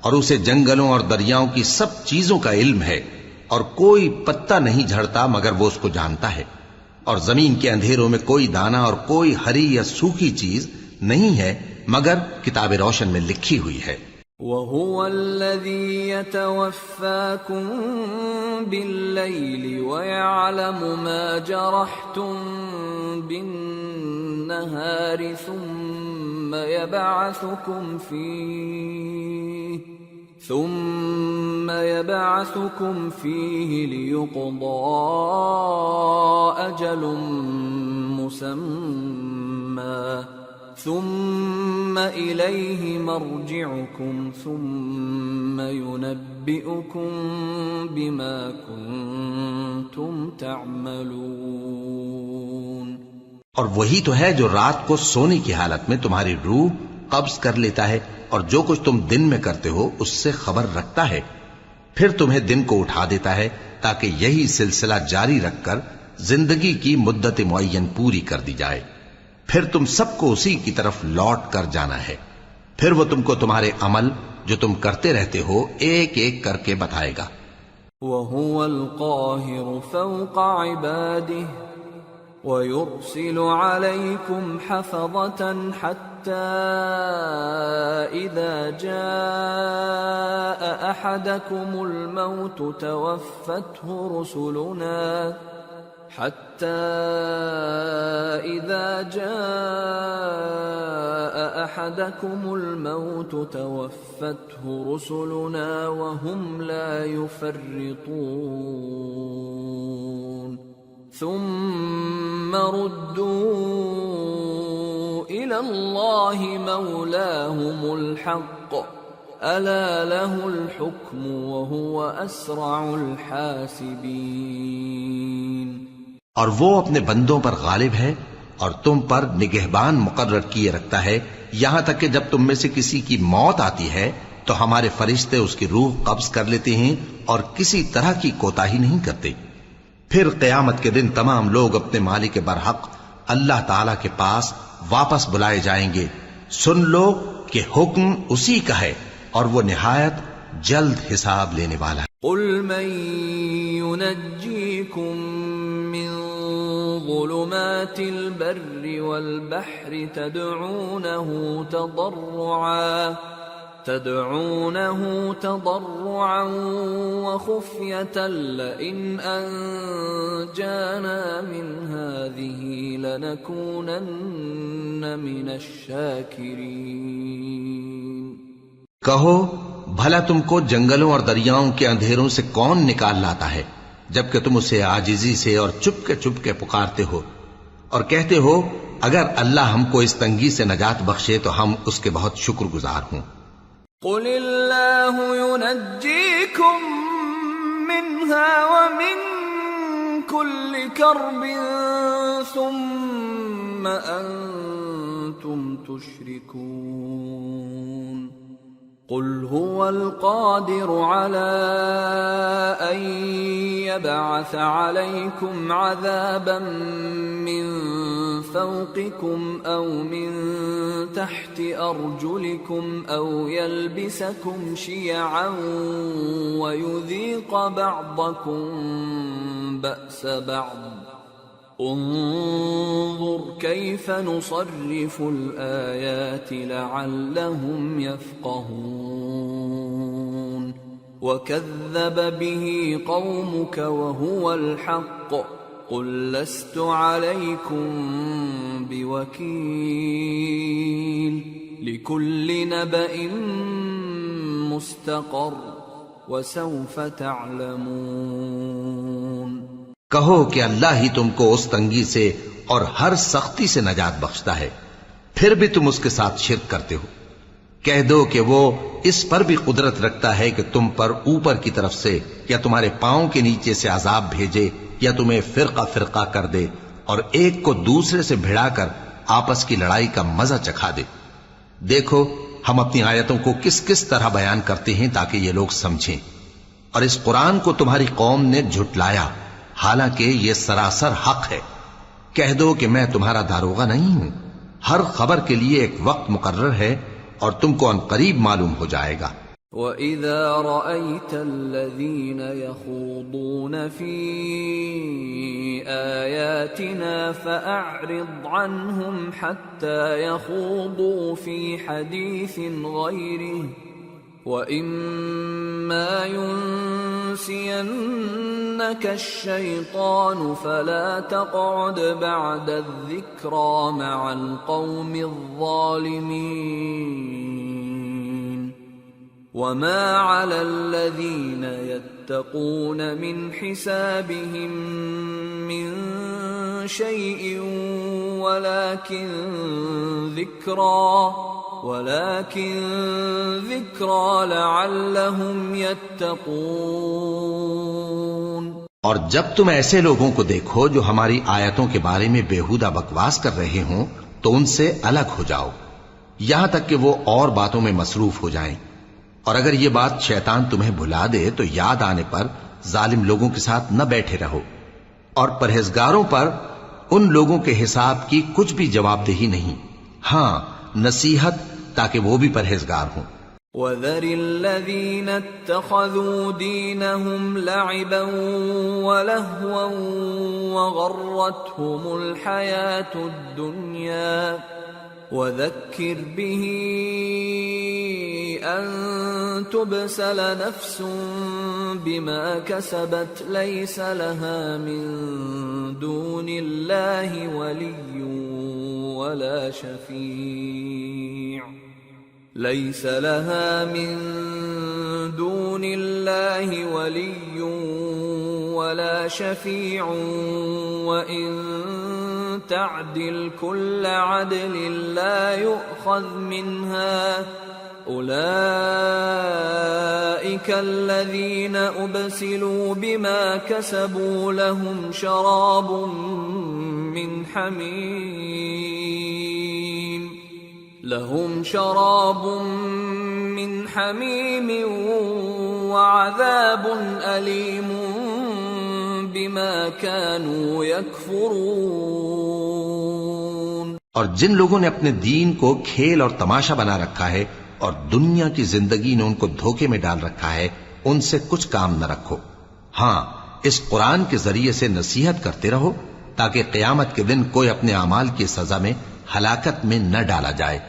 اور اسے جنگلوں اور دریاؤں کی سب چیزوں کا علم ہے، اور کوئی پتا نہیں جھڑتا مگر وہ اس کو جانتا ہے، اور زمین کے اندھیروں میں کوئی دانہ اور کوئی ہری یا سوکھی چیز نہیں ہے مگر کتاب روشن میں لکھی ہوئی ہے۔ وَهُوَ الَّذِي يَتَوَفَّاكُم بِاللَّيْلِ وَيَعْلَمُ مَا جَرَحْتُم بِالنَّهَارِ ثُمَّ يَبْعَثُكُمْ فِيهِ لِيُقْضَىٰ أَجَلٌ مُّسَمًّى ثم إليه مرجعكم ثم ينبئكم بما كنتم تعملون. اور وہی تو ہے جو رات کو سونے کی حالت میں تمہاری روح قبض کر لیتا ہے اور جو کچھ تم دن میں کرتے ہو اس سے خبر رکھتا ہے، پھر تمہیں دن کو اٹھا دیتا ہے تاکہ یہی سلسلہ جاری رکھ کر زندگی کی مدت معین پوری کر دی جائے. پھر تم سب کو اسی کی طرف لوٹ کر جانا ہے، پھر وہ تم کو تمہارے عمل جو تم کرتے رہتے ہو ایک ایک کر کے بتائے گا. وَهُوَ الْقَاهِرُ فَوْقَ عِبَادِهِ وَيُرْسِلُ عَلَيْكُمْ حَفَظَةً حَتَّى إِذَا جَاءَ أَحَدَكُمُ الْمَوْتُ تَوَفَّتْهُ رسلنا وهم لا يفرطون ثم ردوا إلى الله مولاهم الحق ألا له الحكم وهو أسرع الحاسبين. اور وہ اپنے بندوں پر غالب ہے اور تم پر نگہبان مقرر کیے رکھتا ہے یہاں تک کہ جب تم میں سے کسی کی موت آتی ہے تو ہمارے فرشتے اس کی روح قبض کر لیتے ہیں اور کسی طرح کی کوتاہی نہیں کرتے. پھر قیامت کے دن تمام لوگ اپنے مالک برحق اللہ تعالی کے پاس واپس بلائے جائیں گے. سن لو کہ حکم اسی کا ہے اور وہ نہایت جلد حساب لینے والا ہے. قل من ينجيكم من ظلمات البر والبحر تدعونه تضرعا وخفية لئن أنجانا من هذه لنكونن من الشاكرين. کہو بھلا تم کو جنگلوں اور دریاؤں کے اندھیروں سے کون نکال لاتا ہے جبکہ تم اسے عاجزی سے اور چپ کے پکارتے ہو اور کہتے ہو اگر اللہ ہم کو اس تنگی سے نجات بخشے تو ہم اس کے بہت شکر گزار ہوں. قل اللہ ينجيكم منها ومن كل كرب ثم أنتم تشركون. قل هو القادر على أن يبعث عليكم عذابا من فوقكم أو من تحت أرجلكم أو يلبسكم شيعا ويذيق بعضكم بأس بعض. انظر كيف نصرف الآيات لعلهم يفقهون. وكذب به قومك وهو الحق قل لست عليكم بوكيل. لكل نبأ مستقر وسوف تعلمون. کہو کہ اللہ ہی تم کو اس تنگی سے اور ہر سختی سے نجات بخشتا ہے پھر بھی تم اس کے ساتھ شرک کرتے ہو. کہہ دو کہ وہ اس پر بھی قدرت رکھتا ہے کہ تم پر اوپر کی طرف سے یا تمہارے پاؤں کے نیچے سے عذاب بھیجے یا تمہیں فرقہ فرقہ کر دے اور ایک کو دوسرے سے بھڑا کر آپس کی لڑائی کا مزہ چکھا دے. دیکھو ہم اپنی آیتوں کو کس کس طرح بیان کرتے ہیں تاکہ یہ لوگ سمجھیں. اور اس قرآن کو تمہاری قوم نے جھٹلایا حالانکہ یہ سراسر حق ہے. کہہ دو کہ میں تمہارا داروغہ نہیں ہوں. ہر خبر کے لیے ایک وقت مقرر ہے اور تم کو ان قریب معلوم ہو جائے گا. وَإِذَا رَأَيْتَ الَّذِينَ يَخُوضُونَ فِي آيَاتِنَا فَأَعْرِضْ عَنْهُمْ حَتَّى يَخُوضُوا فِي حَدِيثٍ غَيْرِهِ وَإِمَّا يُنْسِيَنَّكَ الشَّيْطَانُ فَلَا تَقْعُدْ بَعْدَ الذِّكْرَى مَعَ الْقَوْمِ الظَّالِمِينَ وَمَا عَلَى الَّذِينَ يَتَّقُونَ مِنْ حِسَابِهِمْ مِنْ شَيْءٍ وَلَكِنْ ذِكْرَى لَعَلَّهُمْ يَتَّقُونَ۔ اور جب تم ایسے لوگوں کو دیکھو جو ہماری آیتوں کے بارے میں بےہودہ بکواس کر رہے ہوں تو ان سے الگ ہو جاؤ یہاں تک کہ وہ اور باتوں میں مصروف ہو جائیں، اور اگر یہ بات شیطان تمہیں بھلا دے تو یاد آنے پر ظالم لوگوں کے ساتھ نہ بیٹھے رہو، اور پرہیزگاروں پر ان لوگوں کے حساب کی کچھ بھی جواب دہی نہیں، ہاں نصیحت تاکہ وہ بھی پرہیزگار ہوں۔ وَذَرِ الَّذِينَ اتَّخَذُوا دِينَهُمْ لَعِبًا وَلَهْوًا وَغَرَّتْهُمُ الْحَيَاةُ الدُّنْيَا وَذَكِّرْ بِهِ أَن تُبْسَلَ نَفْسٌ بِمَا كَسَبَتْ لَيْسَ لَهَا مِن دُونِ اللَّهِ وَلِيٌّ وَلَا شَفِيعٌ لَيْسَ لَهَا مِن دُونِ اللَّهِ وَلِيٌّ وَلَا شَفِيعٌ وَإِن تَعْدِلْ كُلَّ عَدْلٍ لَّا يُؤْخَذْ مِنْهَا أُولَئِكَ الَّذِينَ أُبْسِلُوا بِمَا كَسَبُوا لَهُمْ شَرَابٌ من حميم وعذاب أليم بما كانوا يكفرون۔ اور جن لوگوں نے اپنے دین کو کھیل اور تماشا بنا رکھا ہے اور دنیا کی زندگی نے ان کو دھوکے میں ڈال رکھا ہے، ان سے کچھ کام نہ رکھو، ہاں اس قرآن کے ذریعے سے نصیحت کرتے رہو تاکہ قیامت کے دن کوئی اپنے اعمال کی سزا میں ہلاکت میں نہ ڈالا جائے۔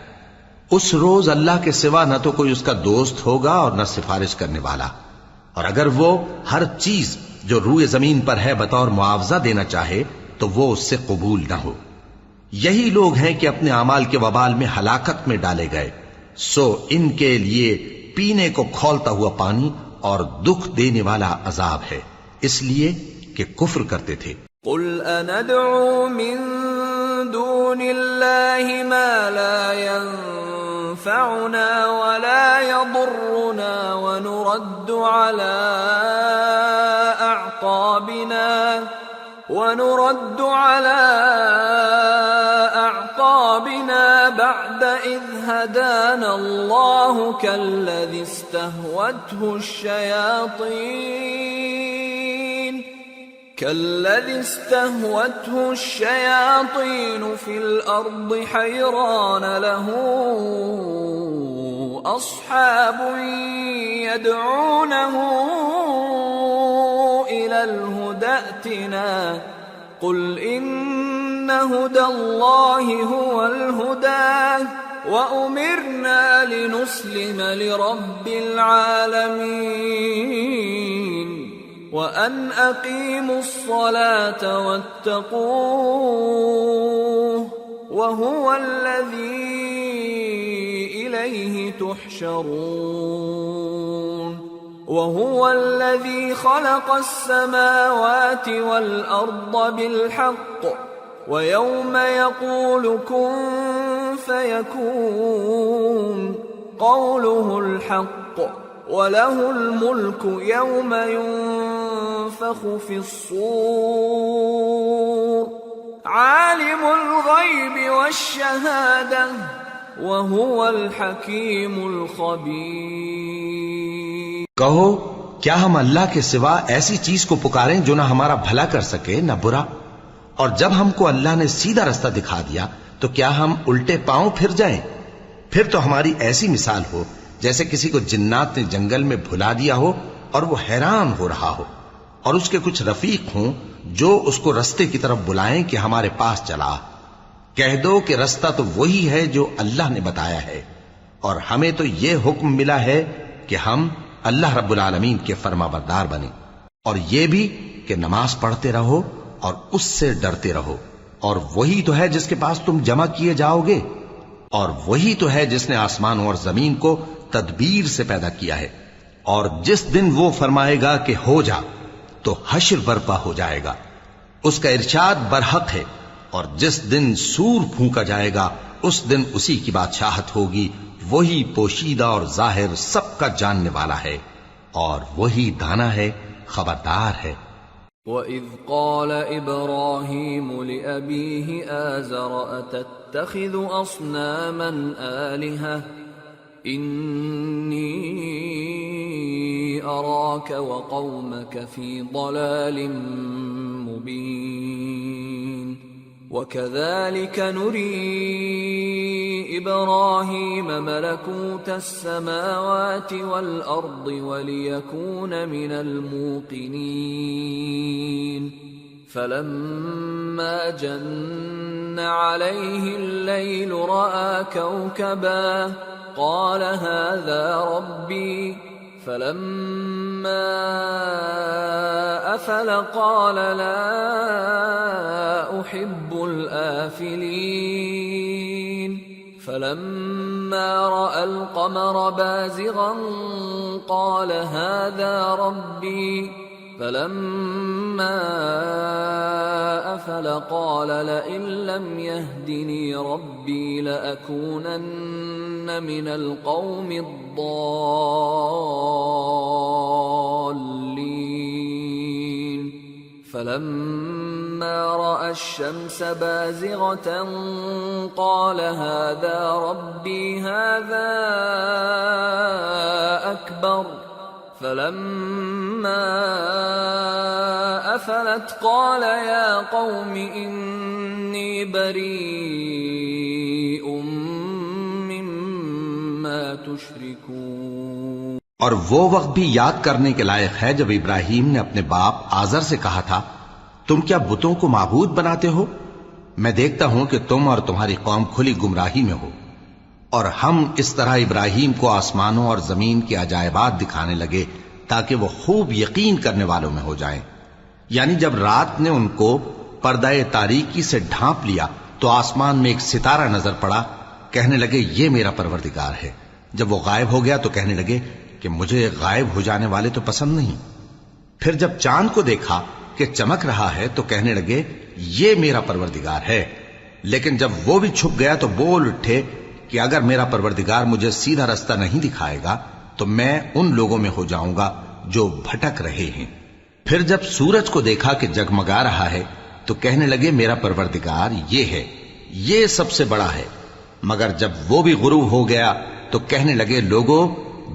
اس روز اللہ کے سوا نہ تو کوئی اس کا دوست ہوگا اور نہ سفارش کرنے والا، اور اگر وہ ہر چیز جو روئے زمین پر ہے بطور معاوضہ دینا چاہے تو وہ اس سے قبول نہ ہو۔ یہی لوگ ہیں کہ اپنے اعمال کے وبال میں ہلاکت میں ڈالے گئے، سو ان کے لیے پینے کو کھولتا ہوا پانی اور دکھ دینے والا عذاب ہے، اس لیے کہ کفر کرتے تھے۔ قل أندعو من دون الله ما لا ينفعنا ولا يضرنا ونرد على أعقابنا بعد إذ هدانا الله كالذي استهوته الشياطين في الأرض حيران له أصحاب يدعونه إلى الهدى ائتنا قل إن هدى الله هو الهدى وأمرنا لنسلم لرب العالمين وَأَنْ أَقِيمُوا الصَّلَاةَ وَاتَّقُوهُ وَهُوَ الَّذِي إِلَيْهِ تُحْشَرُونَ وَهُوَ الَّذِي خَلَقَ السَّمَاوَاتِ وَالْأَرْضَ بِالْحَقِّ وَيَوْمَ يَقُولُ كُن فَيَكُونُ قَوْلُهُ الْحَقُّ وَلَهُ الْمُلْكُ يَوْمَ يُنفَخُ فِي الصُّورِ عَالِمُ الْغَيْبِ وَالشَّهَادَةِ وَهُوَ الْحَكِيمُ الْخَبِيرُ۔ کہو کیا ہم اللہ کے سوا ایسی چیز کو پکاریں جو نہ ہمارا بھلا کر سکے نہ برا؟ اور جب ہم کو اللہ نے سیدھا رستہ دکھا دیا تو کیا ہم الٹے پاؤں پھر جائیں؟ پھر تو ہماری ایسی مثال ہو جیسے کسی کو جنات نے جنگل میں بھلا دیا ہو اور وہ حیران ہو رہا ہو، اور اس کے کچھ رفیق ہوں جو اس کو رستے کی طرف بلائیں کہ ہمارے پاس چلا۔ کہہ دو کہ رستہ تو وہی ہے جو اللہ نے بتایا ہے، اور ہمیں تو یہ حکم ملا ہے کہ ہم اللہ رب العالمین کے فرما بردار بنیں، اور یہ بھی کہ نماز پڑھتے رہو اور اس سے ڈرتے رہو، اور وہی تو ہے جس کے پاس تم جمع کیے جاؤ گے، اور وہی تو ہے جس نے آسمانوں اور زمین کو تدبیر سے پیدا کیا ہے، اور جس دن وہ فرمائے گا کہ ہو جا تو حشر برپا ہو جائے گا، اس کا ارشاد برحق ہے، اور جس دن سور پھونکا جائے گا اس دن اسی کی بادشاہت ہوگی، وہی پوشیدہ اور ظاہر سب کا جاننے والا ہے، اور وہی دانا ہے، خبردار ہے۔ وَإِذْ قَالَ إِبْرَاهِيمُ لِأَبِيهِ آزَرَ أَتَتَّخِذُ أَصْنَامًا آلِهَةً إِنِّي أَرَاكَ وَقَوْمَكَ فِي ضَلَالٍ مُبِينٍ وَكَذَلِكَ نُرِي إِبْرَاهِيمَ مَلَكُوتَ السَّمَاوَاتِ وَالْأَرْضِ وَلِيَكُونَ مِنَ الْمُوقِنِينَ فَلَمَّا جَنَّ عَلَيْهِ اللَّيْلُ رَأَى كَوْكَبًا قَالَ هَذَا رَبِّي فَلَمَّا أَفَلَ قَالَ لَا أُحِبُّ الْآفِلِينَ فَلَمَّا رَأَى الْقَمَرَ بَازِغًا قَالَ هَذَا رَبِّي فَلَمَّا أَفَلَ قَالَ لَئِن لَّمْ يَهْدِنِي رَبِّي لَأَكُونَنَّ مِنَ الْقَوْمِ الضَّالِّينَ فَلَمَّا رَأَى الشَّمْسَ بَازِغَةً قَالَ هَذَا رَبِّي هَذَا أَكْبَرُ فَلَمَّا أَفَلَتْ قَالَ يَا قَوْمِ إِنِّي بَرِيءٌ مِّمَّا تُشْرِكُونَ۔ اور وہ وقت بھی یاد کرنے کے لائق ہے جب ابراہیم نے اپنے باپ آزر سے کہا تھا، تم کیا بتوں کو معبود بناتے ہو؟ میں دیکھتا ہوں کہ تم اور تمہاری قوم کھلی گمراہی میں ہو۔ اور ہم اس طرح ابراہیم کو آسمانوں اور زمین کے عجائبات دکھانے لگے تاکہ وہ خوب یقین کرنے والوں میں ہو جائیں۔ یعنی جب رات نے ان کو پردہ تاریکی سے ڈھانپ لیا تو آسمان میں ایک ستارہ نظر پڑا، کہنے لگے یہ میرا پروردگار ہے۔ جب وہ غائب ہو گیا تو کہنے لگے کہ مجھے غائب ہو جانے والے تو پسند نہیں۔ پھر جب چاند کو دیکھا کہ چمک رہا ہے تو کہنے لگے یہ میرا پروردگار ہے۔ لیکن جب وہ بھی چھپ گیا تو بول اٹھے کہ اگر میرا پروردگار مجھے سیدھا رستہ نہیں دکھائے گا تو میں ان لوگوں میں ہو جاؤں گا جو بھٹک رہے ہیں۔ پھر جب سورج کو دیکھا کہ جگمگا رہا ہے تو کہنے لگے میرا پروردگار یہ ہے، یہ سب سے بڑا ہے۔ مگر جب وہ بھی غروب ہو گیا تو کہنے لگے لوگوں،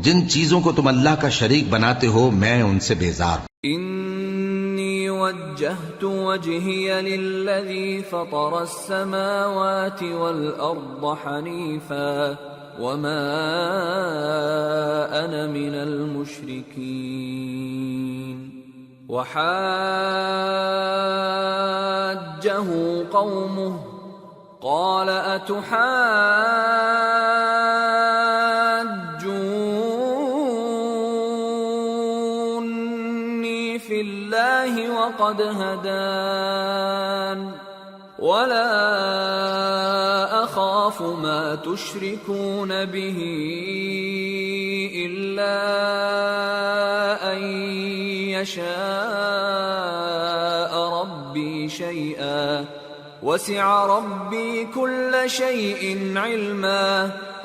جن چیزوں کو تم اللہ کا شریک بناتے ہو میں ان سے بیزار ہوں۔ انی وجہت وجہی للذی فطر السماوات والارض حنیفا وما انا من المشرکین وحاجہ قومه قال اتحاجونی فی اللہ وقد ہدان ولا اخاف ما تشركون به الا ان يشاء ربي شيئا وسع ربي كل شيء علما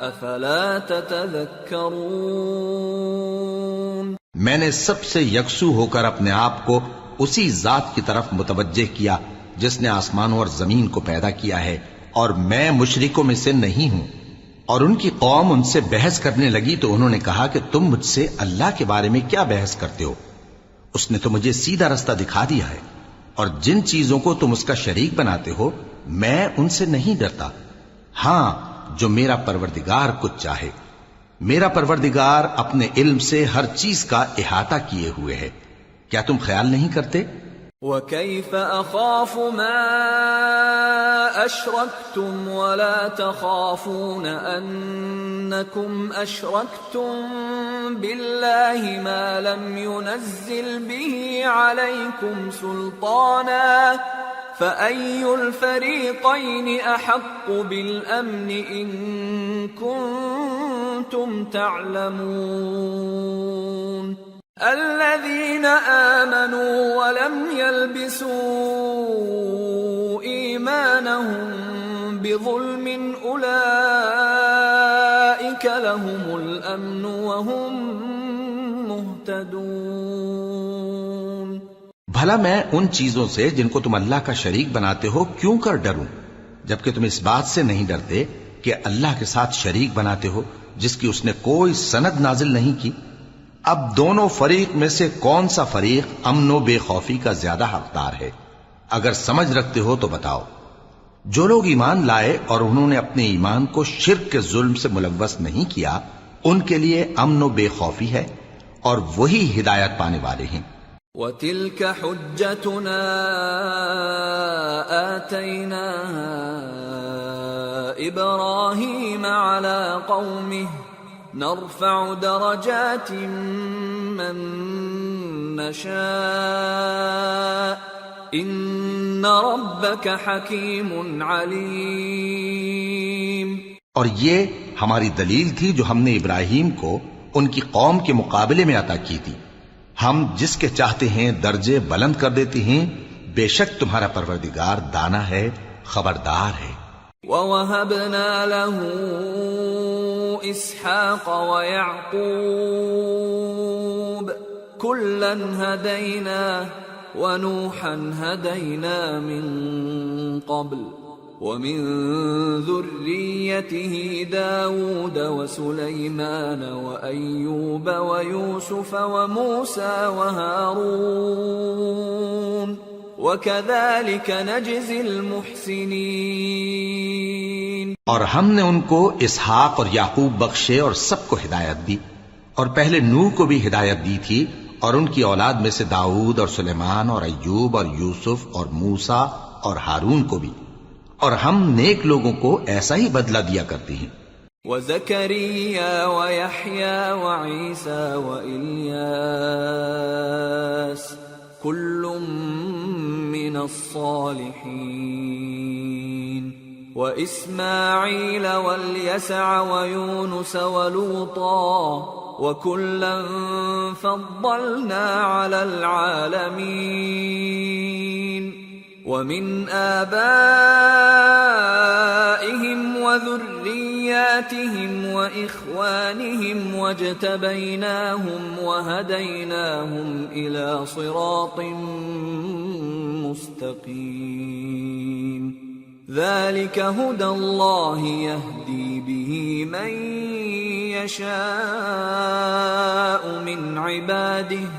افلا تتذكرون۔ میں نے سب سے یکسو ہو کر اپنے آپ کو اسی ذات کی طرف متوجہ کیا جس نے آسمانوں اور زمین کو پیدا کیا ہے، اور میں مشرکوں میں سے نہیں ہوں۔ اور ان کی قوم ان سے بحث کرنے لگی تو انہوں نے کہا کہ تم مجھ سے اللہ کے بارے میں کیا بحث کرتے ہو؟ اس نے تو مجھے سیدھا رستہ دکھا دیا ہے، اور جن چیزوں کو تم اس کا شریک بناتے ہو میں ان سے نہیں ڈرتا، ہاں جو میرا پروردگار کچھ چاہے۔ میرا پروردگار اپنے علم سے ہر چیز کا احاطہ کیے ہوئے ہے۔ کیا تم خیال نہیں کرتے وَكَيْفَ أَخَافُ مَا أَشْرَكْتُمْ وَلَا تَخَافُونَ أَنَّكُمْ أَشْرَكْتُمْ بِاللَّهِ مَا لَمْ يُنَزِّلْ بِهِ عَلَيْكُمْ سُلْطَانًا فَأَيُّ الْفَرِيقَيْنِ أَحَقُّ بِالْأَمْنِ إِن كُنتُمْ تَعْلَمُونَ الَّذِينَ آمَنُوا وَلَمْ يَلْبِسُوا إِيمَانَهُم بِظُلْمٍ أُولَئِكَ لَهُمُ الْأَمْنُ وَهُمْ مُهْتَدُونَ۔ بھلا میں ان چیزوں سے جن کو تم اللہ کا شریک بناتے ہو کیوں کر ڈروں، جبکہ تم اس بات سے نہیں ڈرتے کہ اللہ کے ساتھ شریک بناتے ہو جس کی اس نے کوئی سند نازل نہیں کی۔ اب دونوں فریق میں سے کون سا فریق امن و بے خوفی کا زیادہ حقدار ہے؟ اگر سمجھ رکھتے ہو تو بتاؤ۔ جو لوگ ایمان لائے اور انہوں نے اپنے ایمان کو شرک کے ظلم سے ملوث نہیں کیا، ان کے لیے امن و بے خوفی ہے اور وہی ہدایت پانے والے ہیں۔ وَتِلْكَ حُجَّتُنَا آتَيْنَاهَا إِبْرَاهِيمَ عَلَى قَوْمِهِ نَرْفَعُ دَرَجَاتٍ مَّن نَّشَاءُ إِنَّ رَبَّكَ حَكِيمٌ عَلِيمٌ۔ اور یہ ہماری دلیل تھی جو ہم نے ابراہیم کو ان کی قوم کے مقابلے میں عطا کی تھی، ہم جس کے چاہتے ہیں درجے بلند کر دیتے ہیں، بے شک تمہارا پروردگار دانا ہے، خبردار ہے۔ وَوَهَبْنَا لَهُ إِسْحَاقَ وَيَعْقُوبَ كُلًّا هَدَيْنَا وَنُوحًا هَدَيْنَا مِن قَبْلُ وَمِن ذُرِّيَّتِهِ دَاوُودَ وَسُلَيْمَانَ وَأَيُّوبَ وَيُوسُفَ وَمُوسَى وَهَارُونَ وَكَذَلِكَ نَجْزِي الْمُحْسِنِينَ۔ اور ہم نے ان کو اسحاق اور یعقوب بخشے اور سب کو ہدایت دی، اور پہلے نوح کو بھی ہدایت دی تھی، اور ان کی اولاد میں سے داؤد اور سلیمان اور ایوب اور یوسف اور موسیٰ اور ہارون کو بھی، اور ہم نیک لوگوں کو ایسا ہی بدلہ دیا کرتے ہیں۔ وَزَكَرِيَّا وَيَحْيَا وَعِيسَى وَإِلْيَاسَ كُلٌّ مِّنَ الصَّالِحِينَ وَإِسْمَاعِيلَ وَالْيَسَعَ وَيُونُسَ وَلُوطًا وَكُلًّا فَضَّلْنَا عَلَى الْعَالَمِينَ وَمِنْ آبَائِهِمْ وَذُرِّيَّاتِهِمْ وَإِخْوَانِهِمْ وَاجْتَبَيْنَاهُمْ وَهَدَيْنَاهُمْ إِلَى صِرَاطٍ مُسْتَقِيمٍ ذَلِكَ هُدَى اللَّهِ يَهْدِي بِهِ مَن يَشَاءُ مِنْ عِبَادِهِ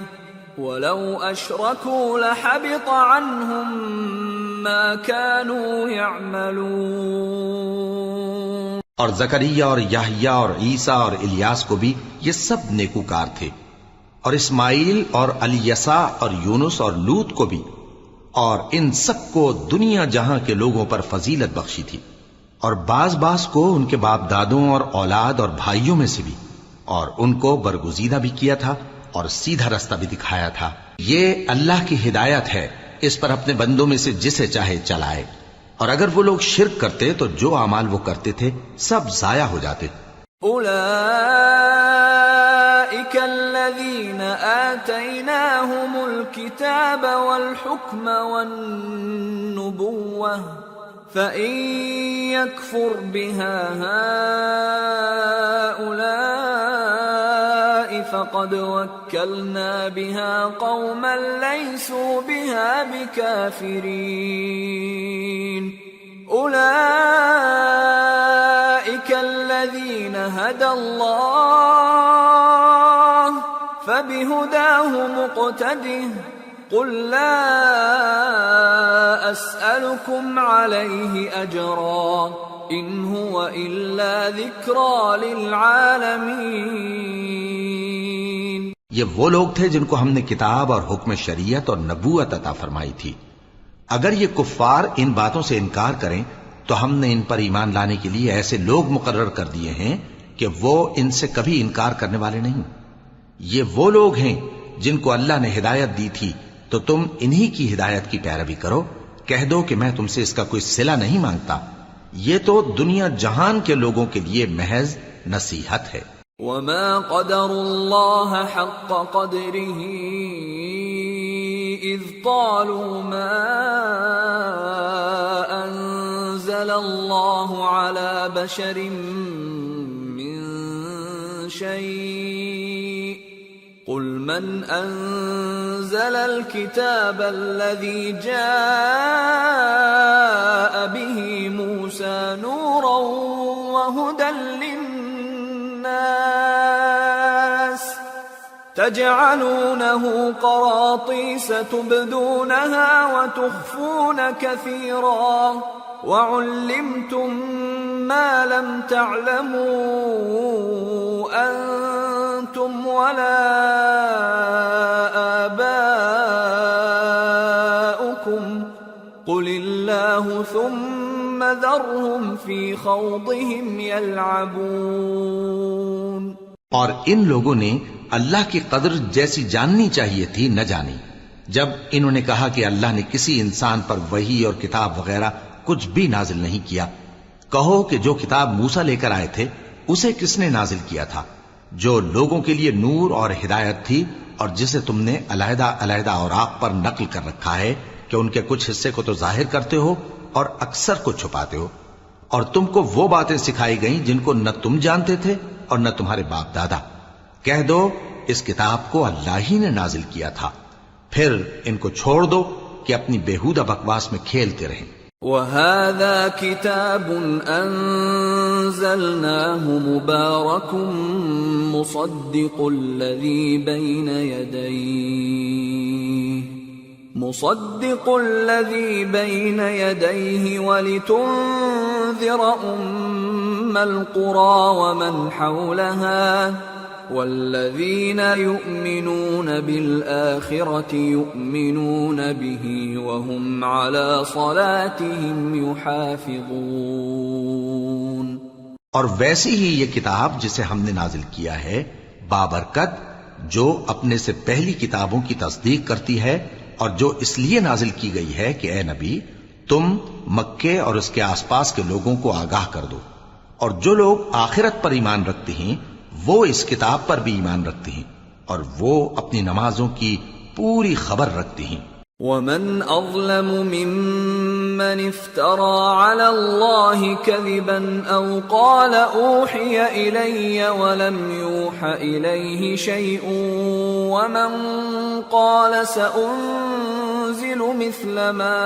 وَلَوْ أَشْرَكُوا لَحَبِطَ عَنْهُمْ مَا كَانُوا يَعْمَلُونَ۔ اور زکریا اور یحییٰ اور عیسیٰ اور الیاس کو بھی یہ سب نیکوکار تھے، اور اسماعیل اور الیسع اور یونس اور لوط کو بھی، اور ان سب کو دنیا جہاں کے لوگوں پر فضیلت بخشی تھی، اور بعض کو ان کے باپ دادوں اور اولاد اور بھائیوں میں سے بھی، اور ان کو برگزیدہ بھی کیا تھا اور سیدھا رستہ بھی دکھایا تھا۔ یہ اللہ کی ہدایت ہے، اس پر اپنے بندوں میں سے جسے چاہے چلائے، اور اگر وہ لوگ شرک کرتے تو جو اعمال وہ کرتے تھے سب ضائع ہو جاتے۔ أولئك الذين آتيناهم الكتاب والحكم والنبوة فإن يكفر بها هؤلاء فقد وكلنا بها قوما ليسوا بها بكافرين أولئك الذين هدى الله فبهداه مقتده قل لا أسألكم عليه أجرا إن هو إلا ذكرى للعالمين۔ یہ وہ لوگ تھے جن کو ہم نے کتاب اور حکم شریعت اور نبوت عطا فرمائی تھی. اگر یہ کفار ان باتوں سے انکار کریں تو ہم نے ان پر ایمان لانے کے لیے ایسے لوگ مقرر کر دیے ہیں کہ وہ ان سے کبھی انکار کرنے والے نہیں. یہ وہ لوگ ہیں جن کو اللہ نے ہدایت دی تھی تو تم انہی کی ہدایت کی پیروی کرو. کہہ دو کہ میں تم سے اس کا کوئی صلہ نہیں مانگتا، یہ تو دنیا جہان کے لوگوں کے لیے محض نصیحت ہے. وما قدر الله حق قدره إذ قالوا ما أنزل الله على بشر من شيء قل من أنزل الكتاب الذي جاء به موسى نورا وهدى للناس تجعلونه قراطيس تبدونها وتخفون كثيرا وعلمتم ما لم تعلموا أنتم ولا آباؤكم قل الله ثم ذرهم في خوضهم يلعبون. اور ان لوگوں نے اللہ کی قدر جیسی جاننی چاہیے تھی نہ جانی جب انہوں نے کہا کہ اللہ نے کسی انسان پر وحی اور کتاب وغیرہ کچھ بھی نازل نہیں کیا. کہو کہ جو کتاب موسیٰ لے کر آئے تھے اسے کس نے نازل کیا تھا، جو لوگوں کے لیے نور اور ہدایت تھی، اور جسے تم نے علیحدہ علیحدہ اوراق پر نقل کر رکھا ہے کہ ان کے کچھ حصے کو تو ظاہر کرتے ہو اور اکثر کو چھپاتے ہو. اور تم کو وہ باتیں سکھائی گئیں جن کو نہ تم جانتے تھے اور نہ تمہارے باپ دادا. کہہ دو اس کتاب کو اللہ ہی نے نازل کیا تھا، پھر ان کو چھوڑ دو کہ اپنی بےہودہ بکواس میں کھیلتے رہیں. وَهَذَا كِتَابٌ أَنزَلْنَاهُ مُبَارَكٌ مُصَدِّقُ الَّذِي بَيْنَ يَدَيْهِ وَلِتُنذِرَ أُمَّ الْقُرَى وَمَنْ حَوْلَهَا وَالَّذِينَ يُؤْمِنُونَ بِالْآخِرَةِ يُؤْمِنُونَ بِهِ وَهُمْ عَلَى صَلَاتِهِمْ يُحَافِظُونَ. اور ویسی ہی یہ کتاب جسے ہم نے نازل کیا ہے بابرکت، جو اپنے سے پہلی کتابوں کی تصدیق کرتی ہے، اور جو اس لیے نازل کی گئی ہے کہ اے نبی تم مکے اور اس کے آس پاس کے لوگوں کو آگاہ کر دو. اور جو لوگ آخرت پر ایمان رکھتے ہیں وہ اس کتاب پر بھی ایمان رکھتے ہیں، اور وہ اپنی نمازوں کی پوری خبر رکھتے ہیں. وَمَنْ أَظْلَمُ مِمَّنِ افْتَرَى عَلَى اللَّهِ كَذِبًا أَوْ قَالَ أُوحِيَ إِلَيَّ وَلَمْ يُوحَ إِلَيْهِ شَيْءٌ وَمَنْ قَالَ سَأُنزِلُ مِثْلَ مَا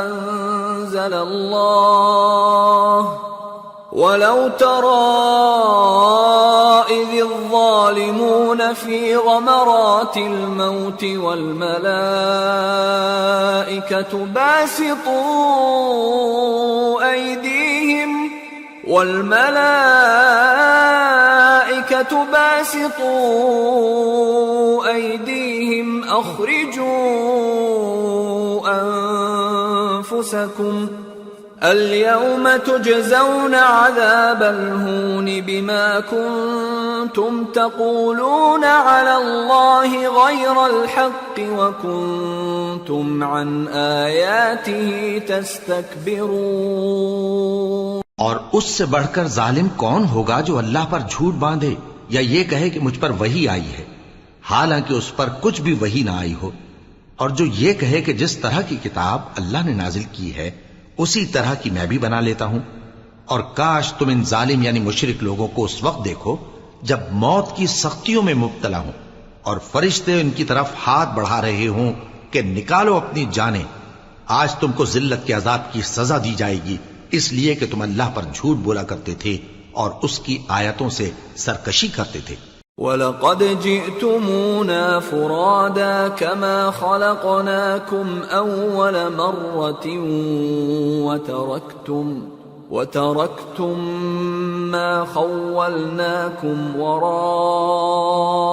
أَنزَلَ اللَّهُ وَلَوْ تَرَى إِذِ الظَّالِمُونَ فِي غَمَرَاتِ الْمَوْتِ وَالْمَلَائِكَةُ باسطوا أيديهم أخرجوا أنفسكم اليوم تجزون عذاب الهون بما كنتم تقولون على الله غير الحق وكنتم عن آياته تستكبرون. اور اس سے بڑھ کر ظالم کون ہوگا جو اللہ پر جھوٹ باندھے یا یہ کہے کہ مجھ پر وحی آئی ہے حالانکہ اس پر کچھ بھی وحی نہ آئی ہو، اور جو یہ کہے کہ جس طرح کی کتاب اللہ نے نازل کی ہے اسی طرح کی میں بھی بنا لیتا ہوں. اور کاش تم ان ظالم یعنی مشرک لوگوں کو اس وقت دیکھو جب موت کی سختیوں میں مبتلا ہوں اور فرشتے ان کی طرف ہاتھ بڑھا رہے ہوں کہ نکالو اپنی جانیں، آج تم کو ذلت کے عذاب کی سزا دی جائے گی اس لیے کہ تم اللہ پر جھوٹ بولا کرتے تھے اور اس کی آیتوں سے سرکشی کرتے تھے. وَلَقَدْ جِئْتُمُونَا فُرَادَى كَمَا خَلَقْنَاكُمْ أَوَّلَ مَرَّةٍ وَتَرَكْتُمْ مَا خَوَّلْنَاكُمْ وَرَاءَ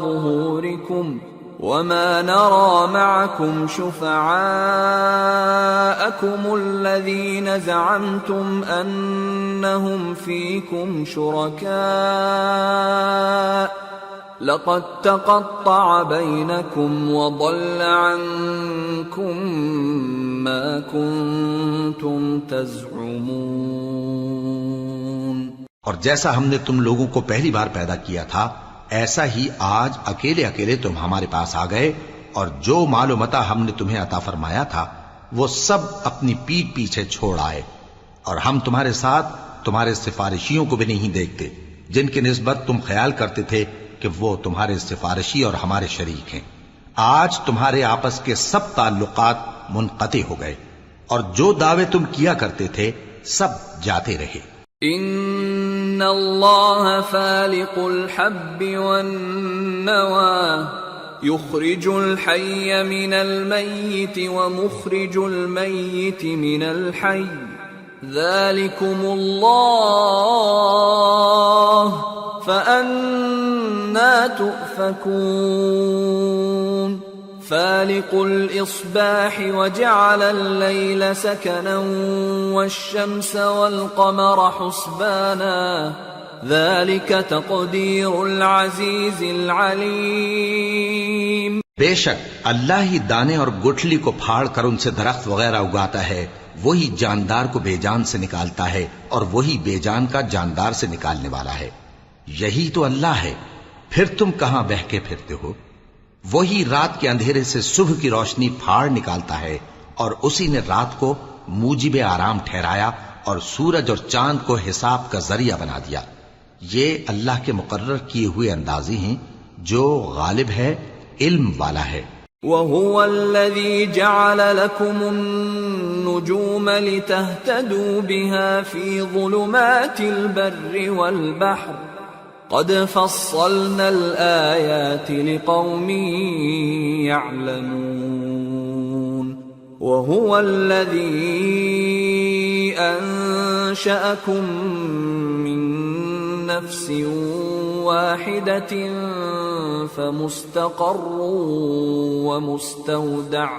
ظهوركم وما نرى معكم شفعاءكم الذين زعمتم أنهم فيكم شركاء لقد تقطع بينكم وضل عنكم ما كنتم تزعمون. اور جیسا ہم نے تم لوگوں کو پہلی بار پیدا کیا تھا ایسا ہی آج اکیلے اکیلے تم ہمارے پاس آ گئے، اور جو مال و متاع ہم نے تمہیں عطا فرمایا تھا وہ سب اپنی پیٹھ پیچھے چھوڑ آئے، اور ہم تمہارے ساتھ تمہارے سفارشیوں کو بھی نہیں دیکھتے جن کی نسبت تم خیال کرتے تھے کہ وہ تمہارے سفارشی اور ہمارے شریک ہیں. آج تمہارے آپس کے سب تعلقات منقطع ہو گئے، اور جو دعوے تم کیا کرتے تھے سب جاتے رہے. ان اللہ فالق الحب والنوى يخرج الحي من الميت ومخرج الميت من الحي ذلكم الله فأنا تؤفكون. فالق الإصباح وجعل الليل سكنا والشمس والقمر حسبانا ذلك تقدير العزيز العليم. بے شک اللہ ہی دانے اور گٹھلی کو پھاڑ کر ان سے درخت وغیرہ اگاتا ہے، وہی جاندار کو بے جان سے نکالتا ہے اور وہی بے جان کا جاندار سے نکالنے والا ہے. یہی تو اللہ ہے، پھر تم کہاں بہہ کے پھرتے ہو؟ وہی رات کے اندھیرے سے صبح کی روشنی پھاڑ نکالتا ہے، اور اسی نے رات کو موجب آرام ٹھہرایا اور سورج اور چاند کو حساب کا ذریعہ بنا دیا. یہ اللہ کے مقرر کیے ہوئے اندازے ہیں جو غالب ہے، علم والا ہے. وَهُوَ الَّذِي جَعَلَ لَكُمُ النُّجُومَ لِتَهْتَدُوا بِهَا فِي ظُلُمَاتِ الْبَرِّ وَالْبَحْرِ قَدْ فَصَّلْنَا الْآيَاتِ لِقَوْمٍ يَعْلَمُونَ. وَهُوَ الَّذِي أَنشَأَكُم مِّن نَّفْسٍ واحدة فمستقر ومستودع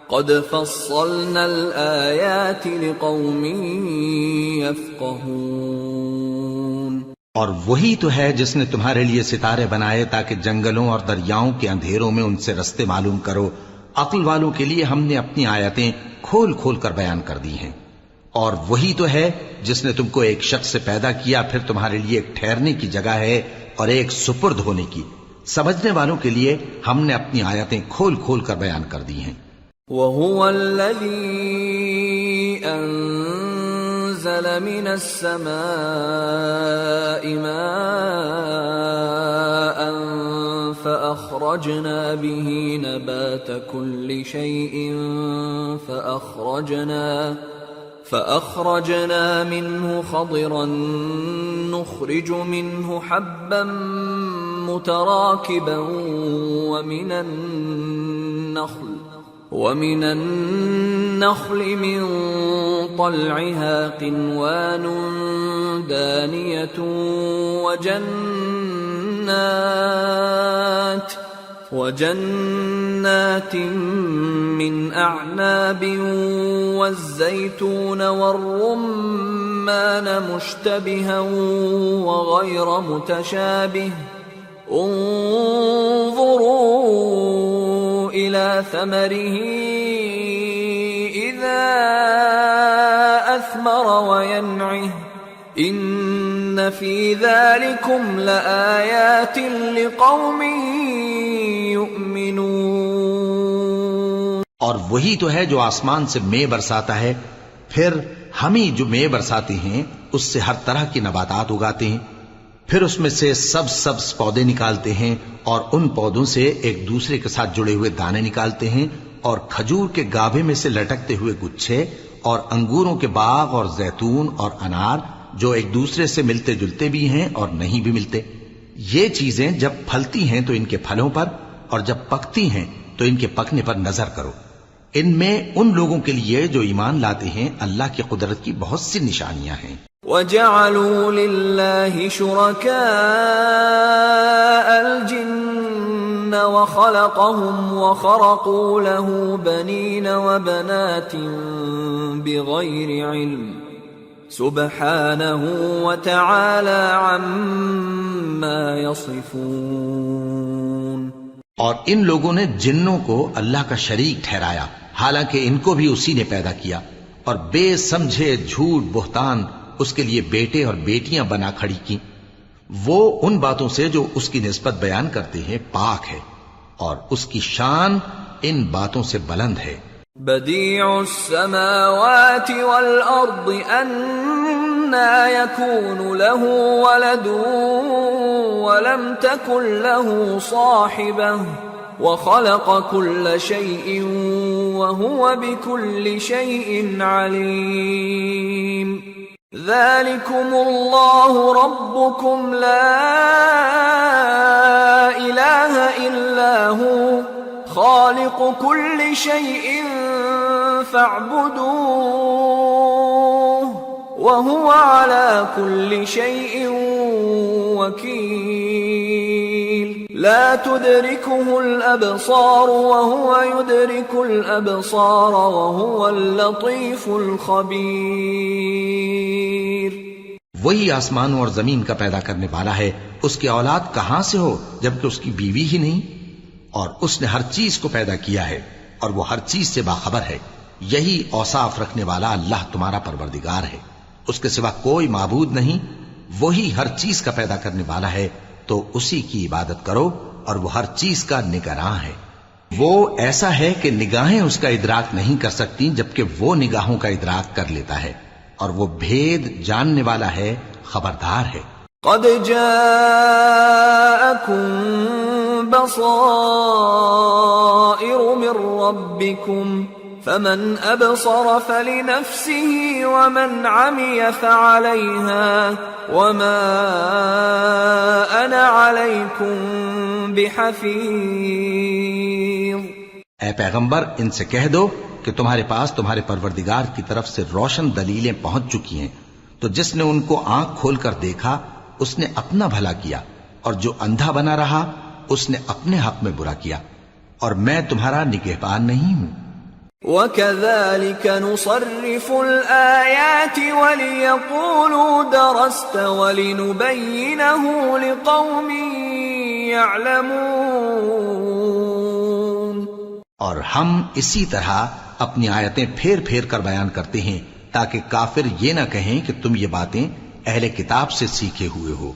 قد فصلنا الآيات لقوم يفقهون. اور وہی تو ہے جس نے تمہارے لیے ستارے بنائے تاکہ جنگلوں اور دریاؤں کے اندھیروں میں ان سے رستے معلوم کرو. عقل والوں کے لیے ہم نے اپنی آیتیں کھول کھول کر بیان کر دی ہیں. اور وہی تو ہے جس نے تم کو ایک شخص سے پیدا کیا، پھر تمہارے لیے ایک ٹھہرنے کی جگہ ہے اور ایک سپرد ہونے کی. سمجھنے والوں کے لیے ہم نے اپنی آیتیں کھول کھول کر بیان کر دی ہیں. وَهُوَ الَّذِي أَنزَلَ مِنَ السَّمَاءِ مَاءً فَأَخْرَجْنَا بِهِ نَبَاتَ كُلِّ شَيْءٍ فأخرجنا منه خضرا نخرج منه حبا متراكبا ومن النخل من طلعها قنوان دانية وجنات من أعناب والزيتون والرمان مشتبها وغير متشابه انظروا إلى ثمره إذا أثمر وينعه إن في ذلكم لآيات لقوم يؤمنون. اور وہی تو ہے جو آسمان سے مے برساتا ہے، پھر ہم ہی جو مے برساتے ہیں اس سے ہر طرح کی نباتات اگاتے ہیں، پھر اس میں سے سبز پودے نکالتے ہیں اور ان پودوں سے ایک دوسرے کے ساتھ جڑے ہوئے دانے نکالتے ہیں، اور کھجور کے گابھے میں سے لٹکتے ہوئے گچھے، اور انگوروں کے باغ اور زیتون اور انار جو ایک دوسرے سے ملتے جلتے بھی ہیں اور نہیں بھی ملتے. یہ چیزیں جب پھلتی ہیں تو ان کے پھلوں پر، اور جب پکتی ہیں تو ان کے پکنے پر نظر کرو. ان میں ان لوگوں کے لیے جو ایمان لاتے ہیں اللہ کی قدرت کی بہت سی نشانیاں ہیں. وَجَعَلُوا لِلَّهِ شُرَكَاءَ الْجِنِّ وخلقهم وخرقوا له بنين وبنات بغير علم سبحانه وتعالى عما يصفون۔ اور ان لوگوں نے جنوں کو اللہ کا شریک ٹھہرایا، حالانکہ ان کو بھی اسی نے پیدا کیا، اور بے سمجھے جھوٹ بہتان اس کے لیے بیٹے اور بیٹیاں بنا کھڑی کی۔ وہ ان باتوں سے جو اس کی نسبت بیان کرتے ہیں پاک ہے، اور اس کی شان ان باتوں سے بلند ہے۔ بديع السماوات والأرض أنى يكون له ولد ولم تكن له صاحبة وخلق كل شيء وهو بكل شيء عليم۔ ذلكم الله ربكم لا إله إلا هو خالق كل شيء فاعبدوه وهو على كل شيء وكيل۔ لا تدركه الأبصار وهو يدرك الأبصار وهو اللطيف الخبير۔ وہی آسمانوں اور زمین کا پیدا کرنے والا ہے، اس کی اولاد کہاں سے ہو جبکہ اس کی بیوی ہی نہیں، اور اس نے ہر چیز کو پیدا کیا ہے اور وہ ہر چیز سے باخبر ہے۔ یہی اوصاف رکھنے والا اللہ تمہارا پروردگار ہے، اس کے سوا کوئی معبود نہیں، وہی ہر چیز کا پیدا کرنے والا ہے، تو اسی کی عبادت کرو، اور وہ ہر چیز کا نگراں ہے۔ وہ ایسا ہے کہ نگاہیں اس کا ادراک نہیں کر سکتی جبکہ وہ نگاہوں کا ادراک کر لیتا ہے، اور وہ بھید جاننے والا ہے، خبردار ہے۔ قد جاءكم بصائر من ربكم فمن أبصر فلنفسه ومن عمي فعليها وما أنا عليكم بحفيظ۔ اے پیغمبر ان سے کہہ دو کہ تمہارے پاس تمہارے پروردگار کی طرف سے روشن دلیلیں پہنچ چکی ہیں، تو جس نے ان کو آنکھ کھول کر دیکھا اس نے اپنا بھلا کیا، اور جو اندھا بنا رہا اس نے اپنے حق میں برا کیا، اور میں تمہارا نگہبان نہیں ہوں۔ وَكَذَلِكَ نُصَرِّفُ الْآيَاتِ وَلِيَقُولُوا دَرَسْتَ وَلِنُبَيِّنَهُ لِقَوْمٍ يَعْلَمُونَ۔ اور ہم اسی طرح اپنی آیتیں پھیر پھیر کر بیان کرتے ہیں تاکہ کافر یہ نہ کہیں کہ تم یہ باتیں اہل کتاب سے سیکھے ہوئے ہو،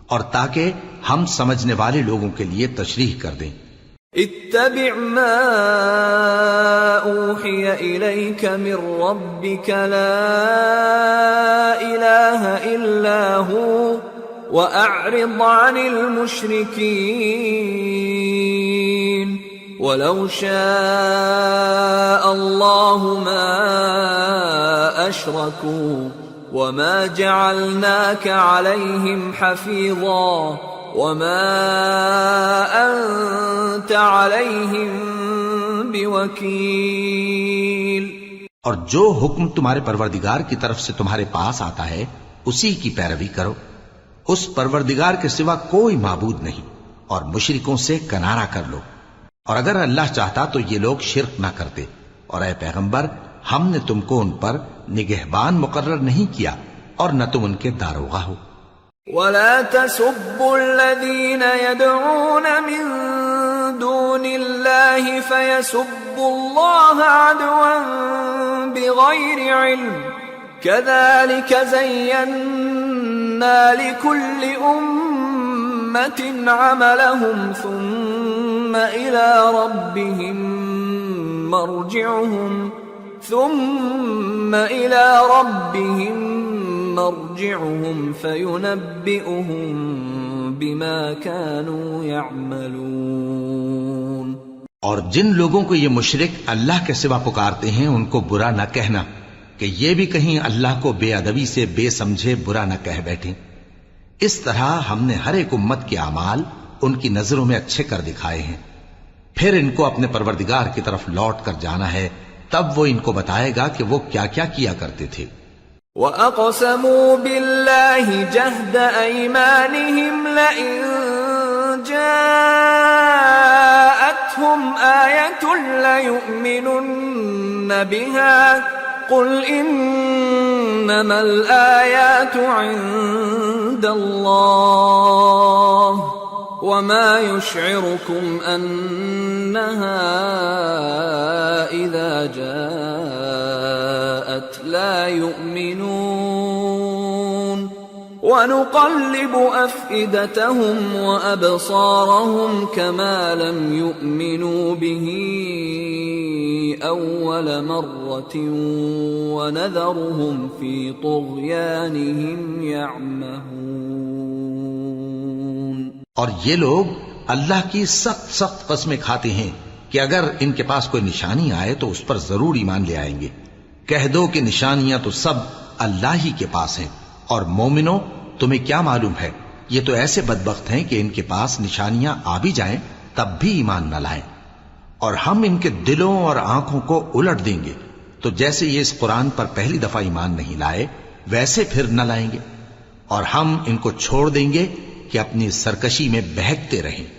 اور تاکہ ہم سمجھنے والے لوگوں کے لیے تشریح کر دیں۔ اتبع ما اوحی الیک من ربک لا الہ الا ہو واعرض عن المشرکین ولو شاء اللہ ما اشرکوا وما جعلناك عليهم حفيظا وما أنت عليهم بوكيل۔ اور جو حکم تمہارے پروردگار کی طرف سے تمہارے پاس آتا ہے اسی کی پیروی کرو، اس پروردگار کے سوا کوئی معبود نہیں، اور مشرکوں سے کنارہ کر لو، اور اگر اللہ چاہتا تو یہ لوگ شرک نہ کرتے، اور اے پیغمبر ہم نے تم کو ان پر نگہبان مقرر نہیں کیا اور نہ تم ان کے داروغہ ہو۔ وَلَا تَسُبُّوا الَّذِينَ يَدْعُونَ مِن دُونِ اللَّهِ فَيَسُبُّوا اللَّهَ عَدْوًا بِغَيْرِ عِلْمٍ كَذَلِكَ زَيَّنَّا لِكُلِّ أُمَّةٍ عَمَلَهُمْ ثُمَّ إِلَى رَبِّهِمْ مرجعهم فينبئهم بما كانوا يعملون۔ اور جن لوگوں کو یہ مشرک اللہ کے سوا پکارتے ہیں ان کو برا نہ کہنا کہ یہ بھی کہیں اللہ کو بے ادبی سے بے سمجھے برا نہ کہہ بیٹھیں۔ اس طرح ہم نے ہر ایک امت کے اعمال ان کی نظروں میں اچھے کر دکھائے ہیں، پھر ان کو اپنے پروردگار کی طرف لوٹ کر جانا ہے، تب وہ ان کو بتائے گا کہ وہ کیا کیا کیا کرتے تھے۔ وَأَقْسَمُوا بِاللَّهِ جَهْدَ أَيْمَانِهِمْ لَئِن جَاءَ جاءتهم آية ليؤمنن بها قل إنما الآيات عند الله وما يشعركم أنها إذا جاءت لا يؤمنون ونقلب أفئدتهم وأبصارهم كما لم يؤمنوا به أول مرة ونذرهم في طغيانهم يعمهون. اور یہ لوگ اللہ کی سخت سخت قسمیں کھاتے ہیں کہ اگر ان کے پاس کوئی نشانی آئے تو اس پر ضرور ایمان لے آئیں گے. کہہ دو کہ نشانیاں تو سب اللہ ہی کے پاس ہیں، اور مومنوں تمہیں کیا معلوم ہے، یہ تو ایسے بدبخت ہیں کہ ان کے پاس نشانیاں آ بھی جائیں تب بھی ایمان نہ لائیں. اور ہم ان کے دلوں اور آنکھوں کو الٹ دیں گے، تو جیسے یہ اس قرآن پر پہلی دفعہ ایمان نہیں لائے ویسے پھر نہ لائیں گے، اور ہم ان کو چھوڑ دیں گے کہ اپنی سرکشی میں بہکتے رہیں.